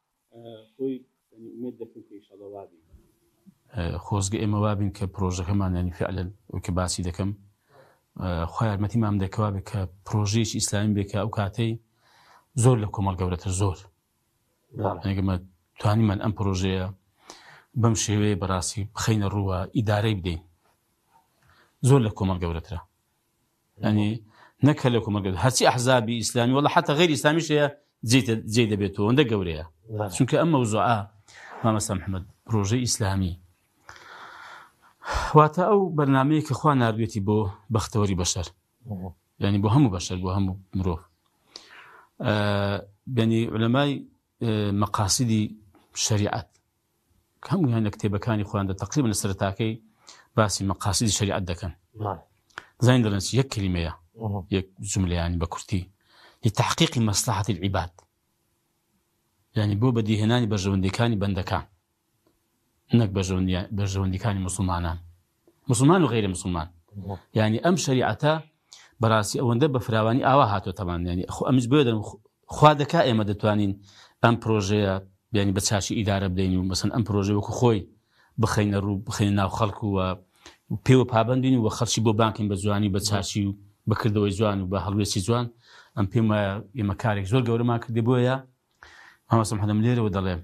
خۆزگە ئێمە وابین کە پرۆژەکەمان ینی فعلەن کە باسی دەکەم خۆی یارمەتی مام دەکەوا بێت کە پرۆژەیەکی ئیسلامی بێت کە ئەو کاتەی زۆر لە کۆمەڵ گەورەتر زۆر ئەگەمە توانیمان ئەم پرۆژەیە بەم شێوەیە بەڕاستی بخەینە ڕووە ئیدارەی بدەین زۆر لە کۆمەڵ گەورەترە ینی نەکە لە کۆمەڵ گەورە هەرچی ئەحزابی ئیسلامی وەڵا حتا غەیری ئیسلامیش هەیە جێ دەبێتەوە ئەوەندە گەورەیە چونکە ئەم مەوزوعە مامەستا محەممەد پرۆژەی ئیسلامی واتە ئەو بەرنامەیە کە خوا ناردوێتی بۆ بەختەوەری بەشەر ینی بۆ هەموو بەشەر بۆ هەموو مرۆڤ ینی عولەمای مەقاسیدی شەریعەت کە هەموویان لە کتێبەکانی خۆیاندا تەقریباً لە سەرەتاکەی باسی مەقاسیدی شەریعەت دەکەن زانین دەڵێن یەک کلیمەیە یەک جملەیانی بە کورتی لتحقیقی مەصلحەتی العیباد یعنی بۆ بەدیهێنانی بەرژەوەندیەکانی بەندەکان نەک بەرژەوەندیەکانی مسلمانان مسلمان و غەیرە مسلمان یعنی ئەم شریعەتە بەڕاستی ئەوەندە بە فراوانی ئاوا هاتوۆتەمان ینی ئەمش بێدەن خوا دەکا ئێمە دەتوانین ئەم پرۆژەیە ینی بە چاشی ئیدارە بدەین و مەسەن ئەم پرۆژە وەکو خۆی بخەینە ڕوو بخەینە ناو خەڵکو و پێوە پابندین و خەڵکی بۆ بانکین بە جوانی بە چاشی و بەکردەوەی جوان و بە هەڵوێستی جوان ئەم پێم وایە ئێمە کارێک زۆر گەورەمان کردی بۆیە مامۆستا محەممەد لێرەوە دەڵێم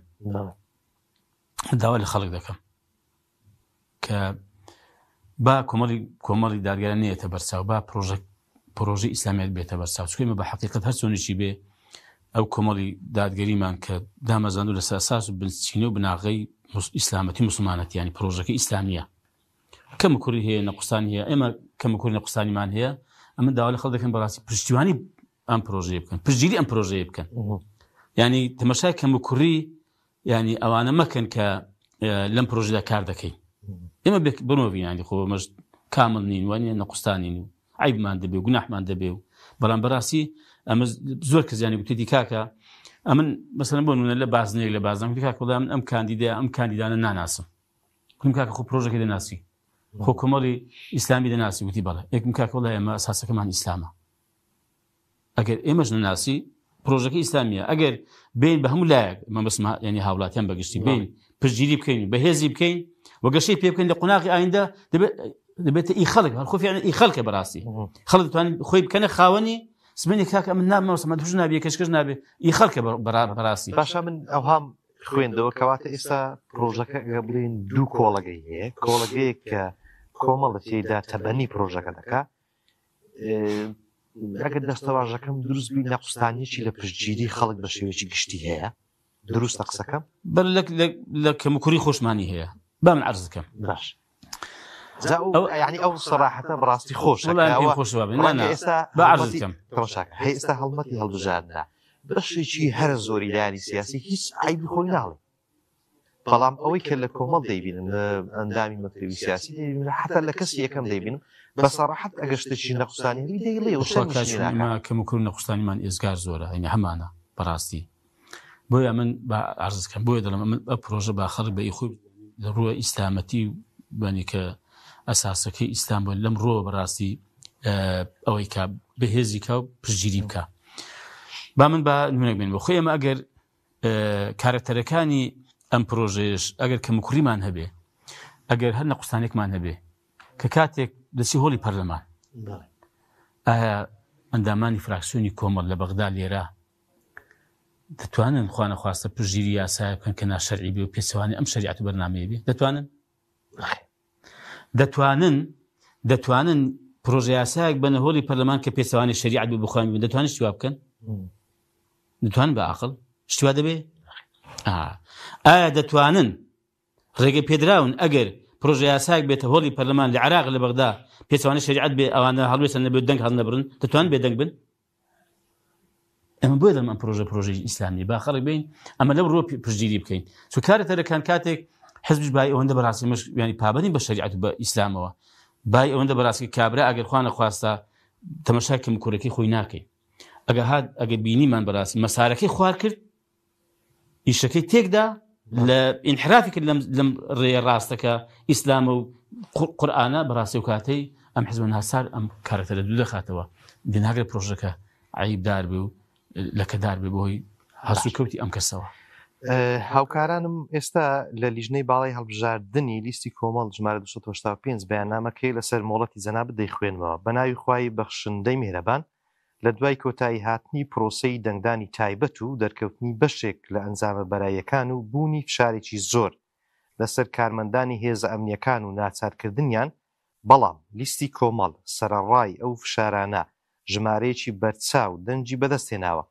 داوا لە خەڵک دەکەم کە با کۆمەڵی دادگەران نێتە بەرچاو با پرۆژەی ئیسلامیات بێتە بەرچاو چکەمە بە حەقیقەت هەر چۆنیشی بێ ئەو کۆمەڵی دادگەریمان کە دامەزاند و لەسەر ئاساس و بنچینە و بناغەی ئیسلامەتی مسلمانەتیانی پرۆژەکە ئیسلامیە کەمە کوڕی هەیە نەقوستانی هەیە ئێمە کەمە کوڕی نەقوستانیمان هەیە ئەمە داوا لە خەڵک دەکەن بەڕاستی پشتیوانی ئەم پرۆژەیە بکەن پشتگیری ئەم پرۆژەیە بکەن ینی تەماشای کەمە کوڕی ینی ئەوانە مەکەن کە لەم پرۆژەدا کار دەکەین ئێمە بنۆڤین ینی خۆ مەش کامل نین وانە نەقوستانین و عیبمان دەبێ و گوناحمان دەبێ و بەڵام بەڕاستی ئەمە زۆر کەسیانی گوتێتی کاکە ئەمن مەسەلەن بۆ نمونە لە بازنێک لە بازان گوتی کاکە وەڵام ئەم کاندیدانە ناناسم گوتم کاکە خۆ پرۆژەکەی دەناسی خۆ کۆمەڵی ئیسلامی دەناسی وتی بەڵێ یەکم کاکە وەڵای ئێمە ئەساسەکەمان ئیسلامە ئەگەر ئێمەش نەناسی پرۆژەکە ئیسلامیە ئەگەر بین بە هەموو لایەک مە بەسم ینی هاوڵاتیان بەگشتی بین پشتگیری بکەین بەهێزی بکەین وەگەشەی پێ بکەین لە قوناغی ئایندە دەبێتە ئی خەڵک هەرخۆفیان ئی خەڵکە بەڕاستی خەڵک دەتوانین خۆی بکەنە خاوەنی سبینی کاکە من نامەوەسەمە توش نابێ کەشکەش نابێ ئی خەڵکە بەڕاستی باشە من ئەوهام خوێندەوە کەواتە ئێستا پرۆژەکە بڵین دوو کۆڵەگەی هەیە کۆڵەگەیەک کە کۆمەڵە تێیدا تەبەنی پرۆژەکە دەکا ئەگەر دەستەواژەکەم دروست بووی نەقوستانیەکی لە پشتگیری خەڵک بە شێوەیەکی گشتی هەیە دروستە قسەکەم لە کەمکوری خۆشمانی هەیە با من عەرز دەکەم باش ینی ئەو سەراحەتە بەڕاستی خۆشە ئێستا هەڵمەتی هەڵبژاردنا بەشێکی هەر زۆری لایانی سیاسی هیچ عیبی خۆی ناڵێ بەڵام ئەوەی کە لە کۆمەڵ دەیبینن لە ئەندامی مەکتەبی سیاسی حتا لە کەسی یەکەم دەیبینم بە سەراحەت ئەگەر شتێکی نەقوستانی دەیڵێ کەمکوری نەقوستانیمان ئێزگار زۆرە هەینە هەمانە بەڕاستی بۆیە من بە عەرز دەکەم بۆیە دەڵێم من ئەو پرۆژە با خەڵک بە ئیخۆی لە ڕووە ئیسلامەتی بەنی کە ئەساسەکەی ئیسلام بوون لەم ڕۆ بەڕاستی ئەوەی کە بەهێزی کە و پشتگیری بکە با من بە نمونەک بێن بۆ خۆی ئەمە ئەگەر کارکتەرەکانی ئەم پرۆژەیەش ئەگەر کەمکوریمان هەبێ ئەگەر هەر نەقوستانێکمان هەبێ کە کاتێک دەچی هۆڵی پەرلەمان ئایا ئەندامانی فراکسیۆنی کۆمەڵ لە بەغدا لێرە دەتوانن خوا نەخواستە پشتگیری یاسایە بکەن کە ناشەرعی بێ و پێچەوانی ئەم شەریعەت و بەرنامەیە بێ دەتوانن پرۆژە یاسایەک بەنە هۆڵی پەرلەمان کە پێچەوانی شەریعەت بێ بخوانین بێ دەتوانن شتیوا بکەن دەتوانن بە عەقڵ شتیوا دەبێ ئایا دەتوانن ڕێگە پێدراون ئەگەر پرۆژە یاسایەک بێتە هۆڵی پەرلەمان لە عێراق لە بەغدا پێچەوانی شەریعەت بێ ئەوانە هەڵوێستن نەبێ دەنگ هەڵ نەبرن دەتوانن بێدەنگ بن ئەمە بۆیە دەڵێم ئەم پرۆژەی ئیسلامی با خەڵک بین ئەمە لەو ڕۆ پشتگیری بکەین چون کارەتەرەکان کاتێک حزبش بای ئەوەندە بەڕاستی مەش ینی پابەندی بە شەریعەت و بە ئیسلامەوە بای ئەوەندە بەڕاستی کابرا ئەگەر خوا نەخواستە تەماشای کەمکوورەکەی خۆی ناکەی ئەگەر بینیمان بەڕاستی مەسارەکەی خوار کرد ئیشەکەی تێکدا لە ئینحرافی کرد لەم ڕێیە ڕاستەکە ئیسلامە و قورئانە بەڕاستی و کاتەی ئەم حزبە ناسار ئەم کارەتەرە دوو دەخاتەوە دێناگرێ پرۆژەکە عیبدار بێ و لەکەدار بێ بۆی هەسوو کەوتی ئەم کەسەوە هاوکارانم ئێستا لە لیژنەی باڵای هەڵبژاردننی لیستی کۆمەڵ ژمارە 285 بەیاننامەکەی لەسەر مۆڵەتی جەنابەت دەیخوێنمەوە بە ناوی خوای بەخشندەی میهرەبان لە دوای کۆتایی هاتنی پرۆسەی دەنگدانی تایبەت و دەرکەوتنی بەشێک لە ئەنجامە بەرایەکان و بوونی فشارێکی زۆر لەسەر کارمەندانی هێزە ئەمنیەکان و ناچارکردنیان بەڵام لیستی کۆمەڵ سەرەڕای ئەو فشارانە ژمارەیەکی بەرچاو دەنجی بەدەستێناوە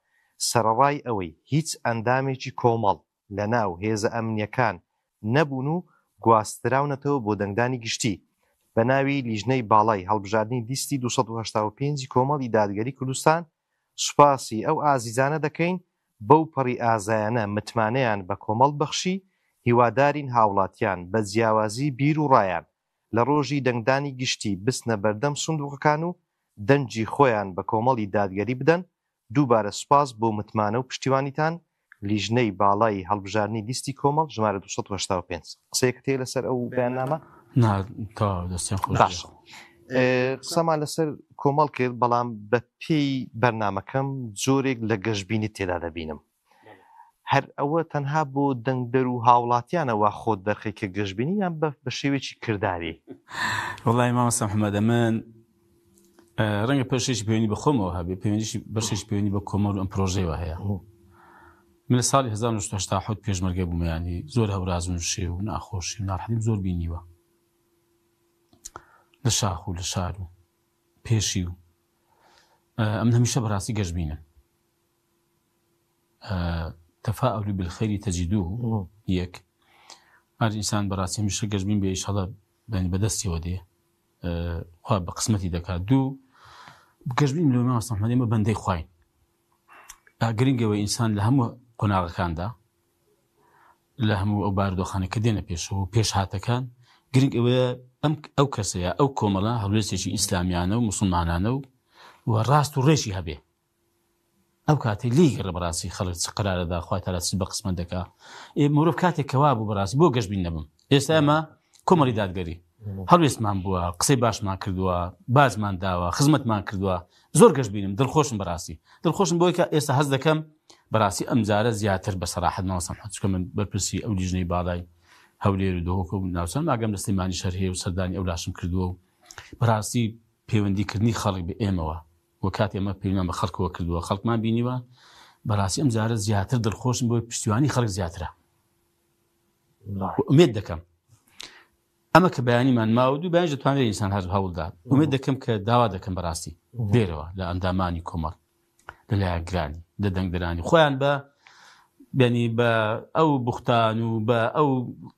سەرەڕای ئەوەی هیچ ئەندامێکی کۆمەڵ لە ناو هێزە ئەمنیەکان نەبوون و گواستراونەتەوە بۆ دەنگدانی گشتی بە ناوی لیژنەی باڵای هەڵبژاردننی لیستی 285 کۆمەڵی دادگەری کوردستان سوپاسی ئەو ئازیزانە دەکەین بەو پەڕی ئازایانە متمانەیان بە کۆمەڵ بەخشی هیوادارین هاوڵاتیان بە جیاوازی بیر و ڕایان لە ڕۆژی دەنگدانی گشتی بستنە بەردەم سندوقەکان و دەنجی خۆیان بە کۆمەڵی دادگەری بدەن دووبارە سوپاس بۆ متمانە و پشتیوانیتان لیژنەی باڵای هەڵبژاردننی لیستی کۆمەڵ ژمارە 285 قسەیەک تێ لەسەر ئەو بەیاننامە دەستیان خۆش قسەمان لەسەر کۆمەڵ کرد بەڵام بە پێی بەرنامەکەم جۆرێک لە گەشتبینی تێدا دەبینم هەر ئەوە تەنها بۆ دەنگدەر و هاوڵاتیانەوە خۆت دەرخی کە گەشتبینی یان بە شێوێکی کردداری وڵی مامەستا محەممەدە من ڕەنگە پێشێکی پەیوەندی بە خۆمەوە هەبێ پەیوەندیشی بەشێکی پەیوەندی بە کۆمەڵ و ئەم پرۆژەیەوە هەیە من لە ساڵی 1970 پێشمەرگە بوومەیانی زۆر هەورازون شێ و ناخۆشی و ناڕەحەتیم زۆر بینیوە لە شاخ و لە شار و پێشی و ئەم هەمیشە بەڕاستی گەشتبینم تەفاؤل بالخير تجدوه یەک هەر ئینسان بەڕاستی هەمیشە گەشتبین بێ ئینشاڵڵا بەدەستیەوە دێ خوا بە قسمەتی دەکات دوو گەشتبین لەوەی مامۆستا محەممەد ئێمە بەندەی خوین گرنگەوەی ئینسان لە هەموو قۆناغەکاندا لە هەموو ئەو بارودۆخانە کە دێنە پێشەوە و پێش هاتەکان گرنگ ئەوەیە ئەو کەسەیە ئەو کۆمەڵە هەڵوێستێکی ئیسلامیانە و موسڵمانانە و ڕاست و ڕێژی هەبێ ئەو کاتێک لیگەڕە بەڕاستی خەڵک چ قەرارەدا خوای تەعالا چ بە قسمەت دەکا مرۆڤ کاتێک کەوا بوو بەڕاستی بۆ گەشتبین نەبم ئێستا ئەمە کۆمەڵی دادگەری هەڵوێستمان بووە قسەی باشمان کردووە بازمان داوە خزمەتمان کردووە زۆر گەشتبینم دڵخۆشم بەڕاستی دڵخۆشم بۆی کە ئێستا هەست دەکەم بەڕاستی ئەم جارە زیاتر بە سەراحەت مامۆستا محەممەد چونکە من بەرپرسی ئەو لیژنەی باڵای هەولێر و دۆهۆک و ناوچەند ئاگەم لە سلێمانی شەر هەیە و سەردانی ئەو لاشم کردووە و بەڕاستی پەیوەندیکردنی خەڵک بە ئێمەوە وە کات ئێمە پەیوەندیمان بە خەڵکەوە کردووە خەڵکمان بینیوە بەڕاستی ئەم جارە زیاتر دڵخۆشم بۆی پشتیوانی خەڵک زیاترە ئومێد دەکەم ئەمە کە بەیانیمان ماوە دوو بەیانیش دەتوانێت ئینسان هەر هەوڵدا ئومێد دەکەم کە داوا دەکەم بەڕاستی لێرەوە لە ئەندامانی کۆمەڵ لەلایەن گرانی لە دەنگدەرانی خۆیان بە بینی بە ئەو بوختان و بە ئەو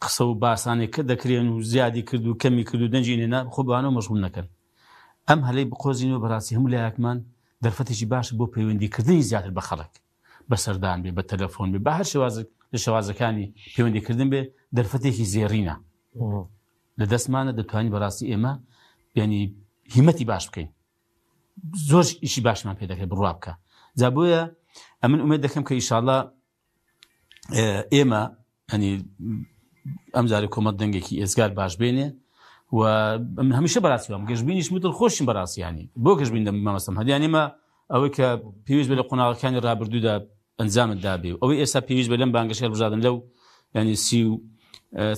قسە و باسانێک کە دەکرێن و زیادی کرد و کەمی کرد و دەنجینێنە خۆ بەوانەوە مەشغوڵ نەکەن ئەم هەلەی بقۆزینەوە بەڕاستی هەموو لایەکمان دەرفەتێکی باش بۆ پەیوەندیکردنی زیاتر بە خەڵک بە سەردان بێ بە تەلەفۆن بێ بە هەر لە شێوازەکانی پەیوەندیکردن بێ دەرفەتێکی زێڕینە لە دەستمانە دەتوانین بەڕاستی ئێمە ینی هیمەتی باش بکەین زۆر ئیشی باشمان پێ دەکرێت بڕوا بکە جا بۆیە ئەمن ئومێد دەکەم کە ئینشاڵڵا ئێمە ینی ئەم جارێ کۆمەڵ دەنگێکی ئێزگار باش بێنێ و هەمیشە بەڕاستی وام گەشتبینیش دڵخۆشیم بەڕاستیانی بۆ گەشتبین مامۆستا محەممەد یان ئێمە ئەوەی کە پێویست بە لە قۆناغەکانی ڕابردوودا ئەنجامت دابێ و ئەوەی ئێستا پێویست بە لەم بانگەشە هەڵبژاردن لەو ینی سی و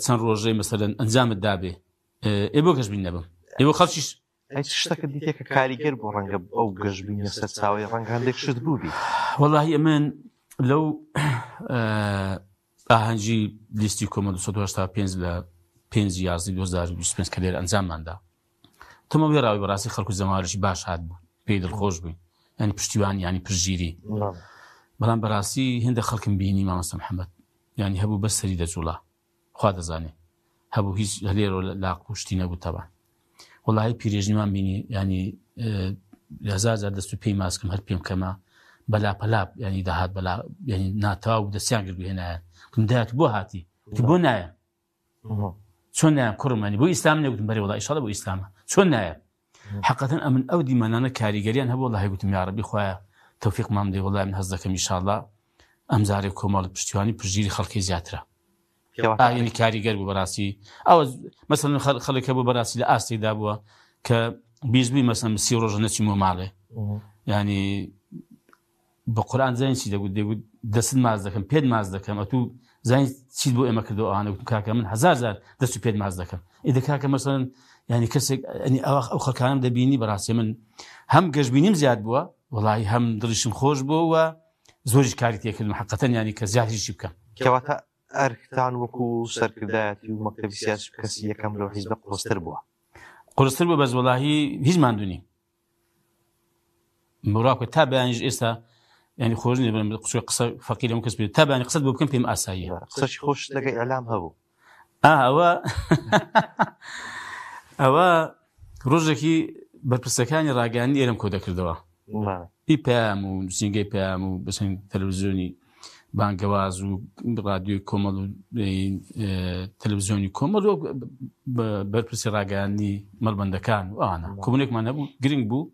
چەند ڕۆژەی مەسەلەن ئەنجامت دابێ ئێ بۆ گەشتبین نەبم ئێوە خەڵکیش شتەکە دیتێکە کاریگەر بۆ ڕەنگە ئەو گەشتبینە سەر چاوی ڕەنگە هەندێک شت بووبی وەڵاهی ئەمن لەو ئاهەنگی لیستی کۆمەڵ 285 لە 5/11/2025 کە لێرە ئەنجامماندا تۆمە ڕاوی بەڕاستی خەڵکو زەماوەرێکی باش هات بوو پێی دڵخۆش بووین ینی پشتیوانی ینی پشگیری بەڵام بەڕاستی هێندە خەڵکم بینی مامۆستا محەممەد ینی هەبوو بەس سەری دەجوڵا خوا دەزانێ هەبوو هیچ هەلێرە لاق و شتی نەبوو تەبان وەڵاهی پیرێژنیمان بینی ینی هەزار دەست و پێی ماسکم هەر پێم کەمە بەلاپەلاپ ینی داهات بەلا ینی ناتاو و دەستیان گرت هێنایە دایەت بۆ هاتی بۆ نایە چۆن نایە کوڕمانی بۆ ئیسلام نەگوتم بەرێ وڵا ئیشاڵڵا بۆ ئیسلامە چۆن نایە حەقەتەن ئەمن ئەو دیمەنانە کاریگەریان هەبوو وەڵاهی گوتم یا ڕەبی خوایە تەوفیقمان بدەی وەڵای من هەست دەکەم ئینشاڵڵا ئەم جارێ کۆمەڵ پشتیوانی پشگیری خەڵکی زیاترە ینی کاریگەر بوو بەڕاستی ئەوە مەسەلەن خەڵک بوو بەڕاستی لە ئاستێکدا بووە کە بیزبووی مەسەلەن 30 ڕۆژە نەچیمەوە ماڵێ ینی بە قورئان زانین چی دەگوت دەست ماز دەکەم پێت ماز دەکەم ئەتوو زانین چیت بۆ ئێمە کردەوە ئەوانە گوتم کاکە من هەزار دەست و پێت ماز دەکەم ئیدە کاکە مەسەلەن ینی کەسێک ئەو خەڵکانم دەبینی بەڕاستی من هەم گەشتبینیم زیاد بووە وەڵاهی هەم دڵیشم خۆش بووە و زۆریش کاری تێکردم حەقەتەن ینی کە زیاتریشی بکەم کەواتە ئەرکتان وەکو سەرکردایەتی و مەکتەبی سیاسی کەسی یەکەم لەو حیزبە قورستر بووە بەس وەڵاهی هیچ ماندوونی مراکە تا بەیانیش ئێستا ینی خۆش نێ قسە فەقیر ئەم کەس بێت تا بەیانی قسەت بۆ بکەم پێم ئاساییە قسەی خۆش لەگەڵ ئەعلام هەبوو ئەوە ڕۆژێکی بەرپرسەکانی ڕاگەیاندنی ئێرەم کۆ دەکردەوە ئی پێیام و نووسینگەی پێیام و بەچەند تەلەڤیزیۆنی بانگەواز و ڕادیۆی کۆمەڵ و تەلەڤیزیۆنی کۆمەڵ و بەرپرسی ڕاگەیاندنی مەڵبەندەکان و ئەوانە کۆبوونێکمان هەبوو گرنگ بوو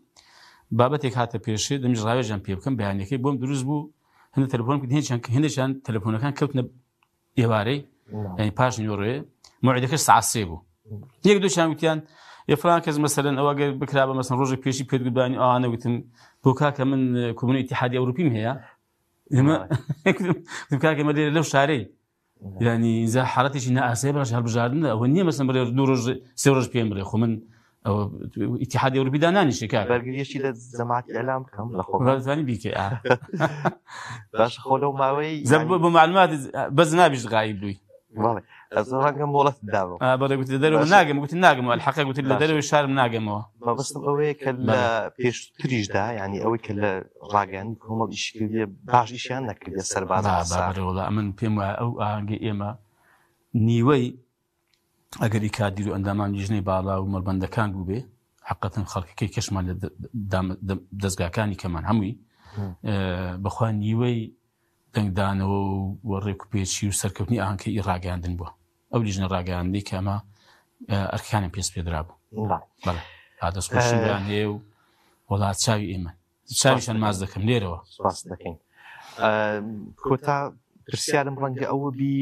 بابەتێک هاتە پێشێ دەمیش ڕاوێژیان پێ بکەم بەیانەکەی بۆم دروست بوو هەندە تەلەفۆن هێندێکیان تەلەفۆنەکان کەوتنە ئێوارەی ینی پاش نیوەڕێ موعیدەکەش ساعت 3 بوو یەک دووچیان وتیان فلان کەس مەسەلەن ئەوە گەر بکرا بە مەسەن ڕۆژێک پێشی پێت گوتبانی ئەوانە وتم بۆ کاکە من کۆمونی ئیتیحادی ئەوروپیم هەیە ئێمە کاکە ئێمە لێرە لەو شارەی ینی ئینجا حاڵەتێکی نائاسایی بەڵاش هەڵبژاردنە ئەوە نییە مەسەن بڵێ 2 ڕۆژ 3 ڕۆژ پێم بڵێ خۆ من ئیتیحادی ئەوروپی دانانیشێ کاکە بەرگریەکی لە جەماعەتی ئەلام بکەم لە خۆ بەزانی بیکە باش خۆ لەو ماوەی بۆ معلومات بەز نابیش غایب بووی بەڵێ ئەس ڕەنگەم مۆڵەت داوە بەڵێ گوتی دەرەوە ناگەم گوتی ناگەمەوە الحەقیقە گوتی لە دەرەوەی شارم ناگەمەوە مەبەستم ئەوەیە کە لە پێشتریشدا ینی ئەوەی کە لە ڕاگەیاندنی کۆمەڵ ئیشکردیە باش ئیشیان نەکردێ سەربازەوەڵە ئەمن پێم وایە ئەو ئاهەنگی ئێمە نیوەی ئەگەر ئیکادیر و ئەندامان لیژنەی باڵا و مەڵبەندەکان بوو بێ حقەتەن خەڵکەکەی کەشمان لە دەستگاکانی کەمان هەمووی بەخوا نیوەی دەنگدانەوە و ڕێک و پێچی و سەرکەوتنی ئاهەنگەی ڕاگەیاندن بووە ئەو لیژنە ڕاگەیاندنی کە ئەمە ئەرکانیان پێست پێدرا بوو بەڵێ ئادەستخۆشیان هەیە و وڵات چاوی ئێمە چاویشان ماز دەکەم لێرەوە سپاس دەکەین کۆتا پرسیارم ڕەنگە ئەوە بی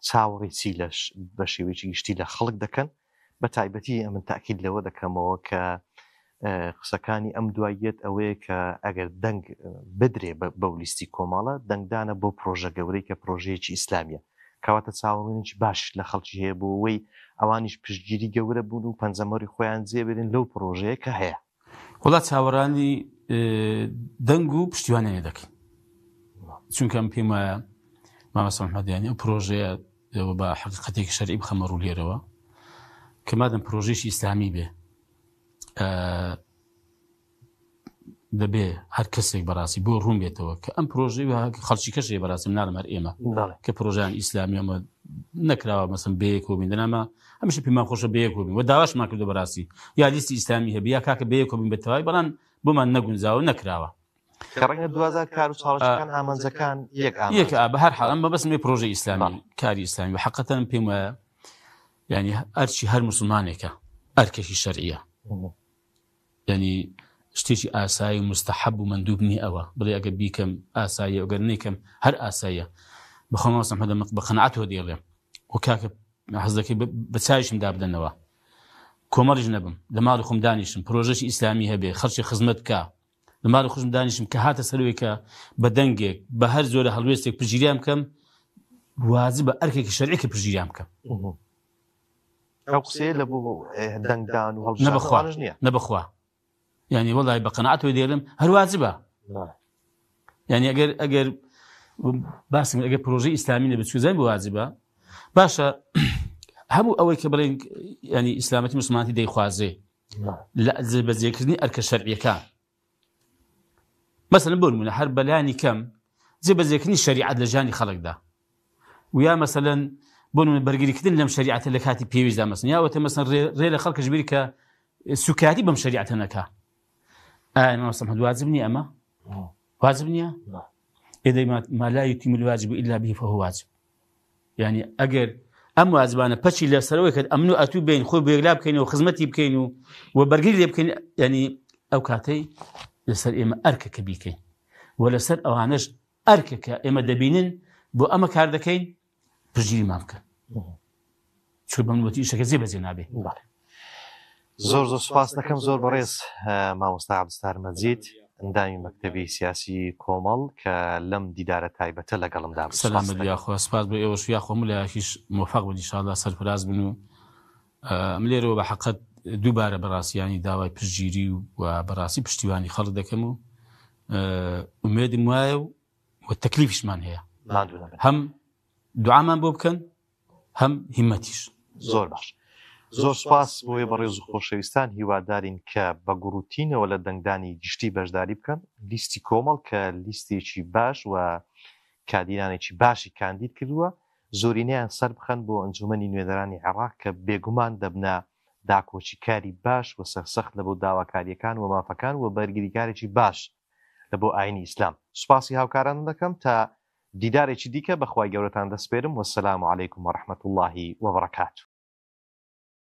چاوەڕێی لەش بە شێوەیەکی گشتی لە خەڵک دەکەن بە تایبەتی ئەمن تاکید لەوە دەکەمەوە کە قسەکانی ئەم دواییەت ئەوەیە کە ئەگەر دەنگ بدرێ بەو لیستی کۆمەڵە دەنگدانە بۆ پرۆژە گەورەی کە پرۆژەیەکی ئیسلامیە کەواتە چاوەڕێنێکی باش لە خەڵکی هەیە بۆ ئەوەی ئەوانیش پشتگیری گەورە بوون و پەنجەمەری خۆیان جێبێنن لەو پرۆژەیە کە هەیە وڵات چاوەڕانی دەنگ و پشتیوانیان دەکەین چونکە ئەم پێم وایە مامۆستا محەممەدیانی ئەو پرۆژەیە بە حقیقەتێکی شەرعی بخەمە ڕوو لێرەوە کە مادەم پرۆژێکی ئیسلامی بێ دەبێ هەر کەسێک بەڕاستی بۆ ڕوون بێتەوە کە ئەم پرۆژەی خەڵکی کەشێ بەڕاستی ناڵم هەر ئێمە کە پرۆژیان ئیسلامی ئەمە نەکراوە مەسن بەیەک و بین دەنامە هەمیشە پێمان خۆشە بەیەک و بین و داواشمان کردو بەڕاستی یا لیستی ئیسلامی هەبێ یا کاکە بەیەک و بین بەتەواوی بەڵام بۆمان نەگونجاوە نەکراوە ڕەنگە 2000 کار و چاڵەشەکان ئامانجەکان یەک بە هەر حاڵ ئەمە بەسمێ پرۆژەی ئیسلامی کاری ئیسلامی بە حەقەتەن پێم وایە ینی ئەرچی هەر موسڵمانێکە ئەرکێکی شەرعیە ینی شتێکی ئاسایی و مستحەب و مەندوب نیە ئەوە بڵێ ئەگە بیکەم ئاساییە ئەگەر نەیکەم هەر ئاساییە بەخۆم مامۆستا محەممەد بە قەنەعەتەوە دێڵێم و کاکە حەز دەکەی بە چاویشم دابدەنەوە کۆمەڵیش نەبم لە ماڵی خۆم دانیشم پرۆژەی ئیسلامی هەبێ خەڵکی خزمەت بکە لە ماڵی خۆشم دانیشم کە هاتە سەرەوەی کە بە دەنگێک بە هەر زۆرە هەڵوێستێک پژگیریان بکەم واجبە ئەرکێکی شەرعی کە پژگیریان بکەم ئەو قسەیە لە بۆ دەنگدان و هەڵبژاردنش نییە نەبەخوا ینی وەڵای بە قەنەعەتەوە دێڵم هەر واجبە ینی ئەگەر باسم ئەگەر پرۆژەی ئیسلامی نەبێت چوزای بۆ واجبە باشە هەموو ئەوەی کە بڵێن ینی ئیسلامەتی موسڵمانەتی دەیخوازێ لە جێبەجێکردنی ئەرکە شەرعیەکان مثلا بۆ نمونە هەر بەلانی کەم جێبەجێکردنی شەریعەت لە ژیانی خەڵکدا و یا مثلا بۆ نمونە بەرگریکردن لەم شەریعەتە لە کاتی پێویستدا مەسن یاوەتە مەسن ڕێ لە خەڵکەش بیری کە سوکاتی بەم شەریعەتە نەکا مامۆستا محەممەد واجب نییە ئەمە واجب نییە ئێدەی ما لا يتم الواجب إلا به فهو واجب يعني ئەگەر ئەم واجبانە پەچی لەسەرەوەی کە ئەمن و ئەتوو بین خۆی بێگلا بکەین و خزمەتی بکەین و بەرگری لێ بکەین ینی ئەو کاتەی لەسەر ئێمە ئەرکەکە بیکەین و لەسەر ئەوانەش ئەرکەکە ئێمە دەبینن بۆ ئەمە کار دەکەین پژگیریمان بکەن چۆ بەمنوەتی ئیشەکە جێبەجێ نابێ زۆر سوپاس دەکەم زۆر بەڕێز مامۆستا عەبدولستار مەجید ئەندامی مەکتەبی سیاسی کۆمەڵ کە لەم دیدارە تایبەتە لەگەڵمدا سەلام بەدیاخوا سپاس بۆ ئێوەش یاخۆم لایەکیش موفق بن ئینشاءالله سەرفراز بن و ئەم لێرەوە بە حەقەت دووبارە بەڕاستیانی داوای پشتگیری و بەڕاستی پشتیوانی خەڵک دەکەم و ئومێدم وایە و تەکلیفیشمان هەیە هەم دوعامان بۆ بکەن هەم هیمەتیش زۆر باش زۆر سپاس بۆیە بەڕێز و خۆشەویستان هیوادارین کە بە گوروتینەوە لە دەنگدانی گشتی بەشداری بکەن لیستی کۆمەڵ کە لیستێکی باش و کادیرانێکی باشی کاندید کردووە زۆرینەیان سەر بخەن بۆ ئەنجومەنی نوێنەرانی عێراق کە بێگومان دەبنە داکۆچی کاری باش و سەرسەخت لە بۆ داواکاریەکان و مافەکان و بەرگریکارێکی باش لە بۆ ئاینی ئیسلام سوپاسی هاوکاران دەکەم تا دیدارێکی دیکە بەخوای گەورەتان دەسپێرم وەسەلام عەلەیکم وەڕەحمەتوڵڵاهی وەبەڕەکاتوه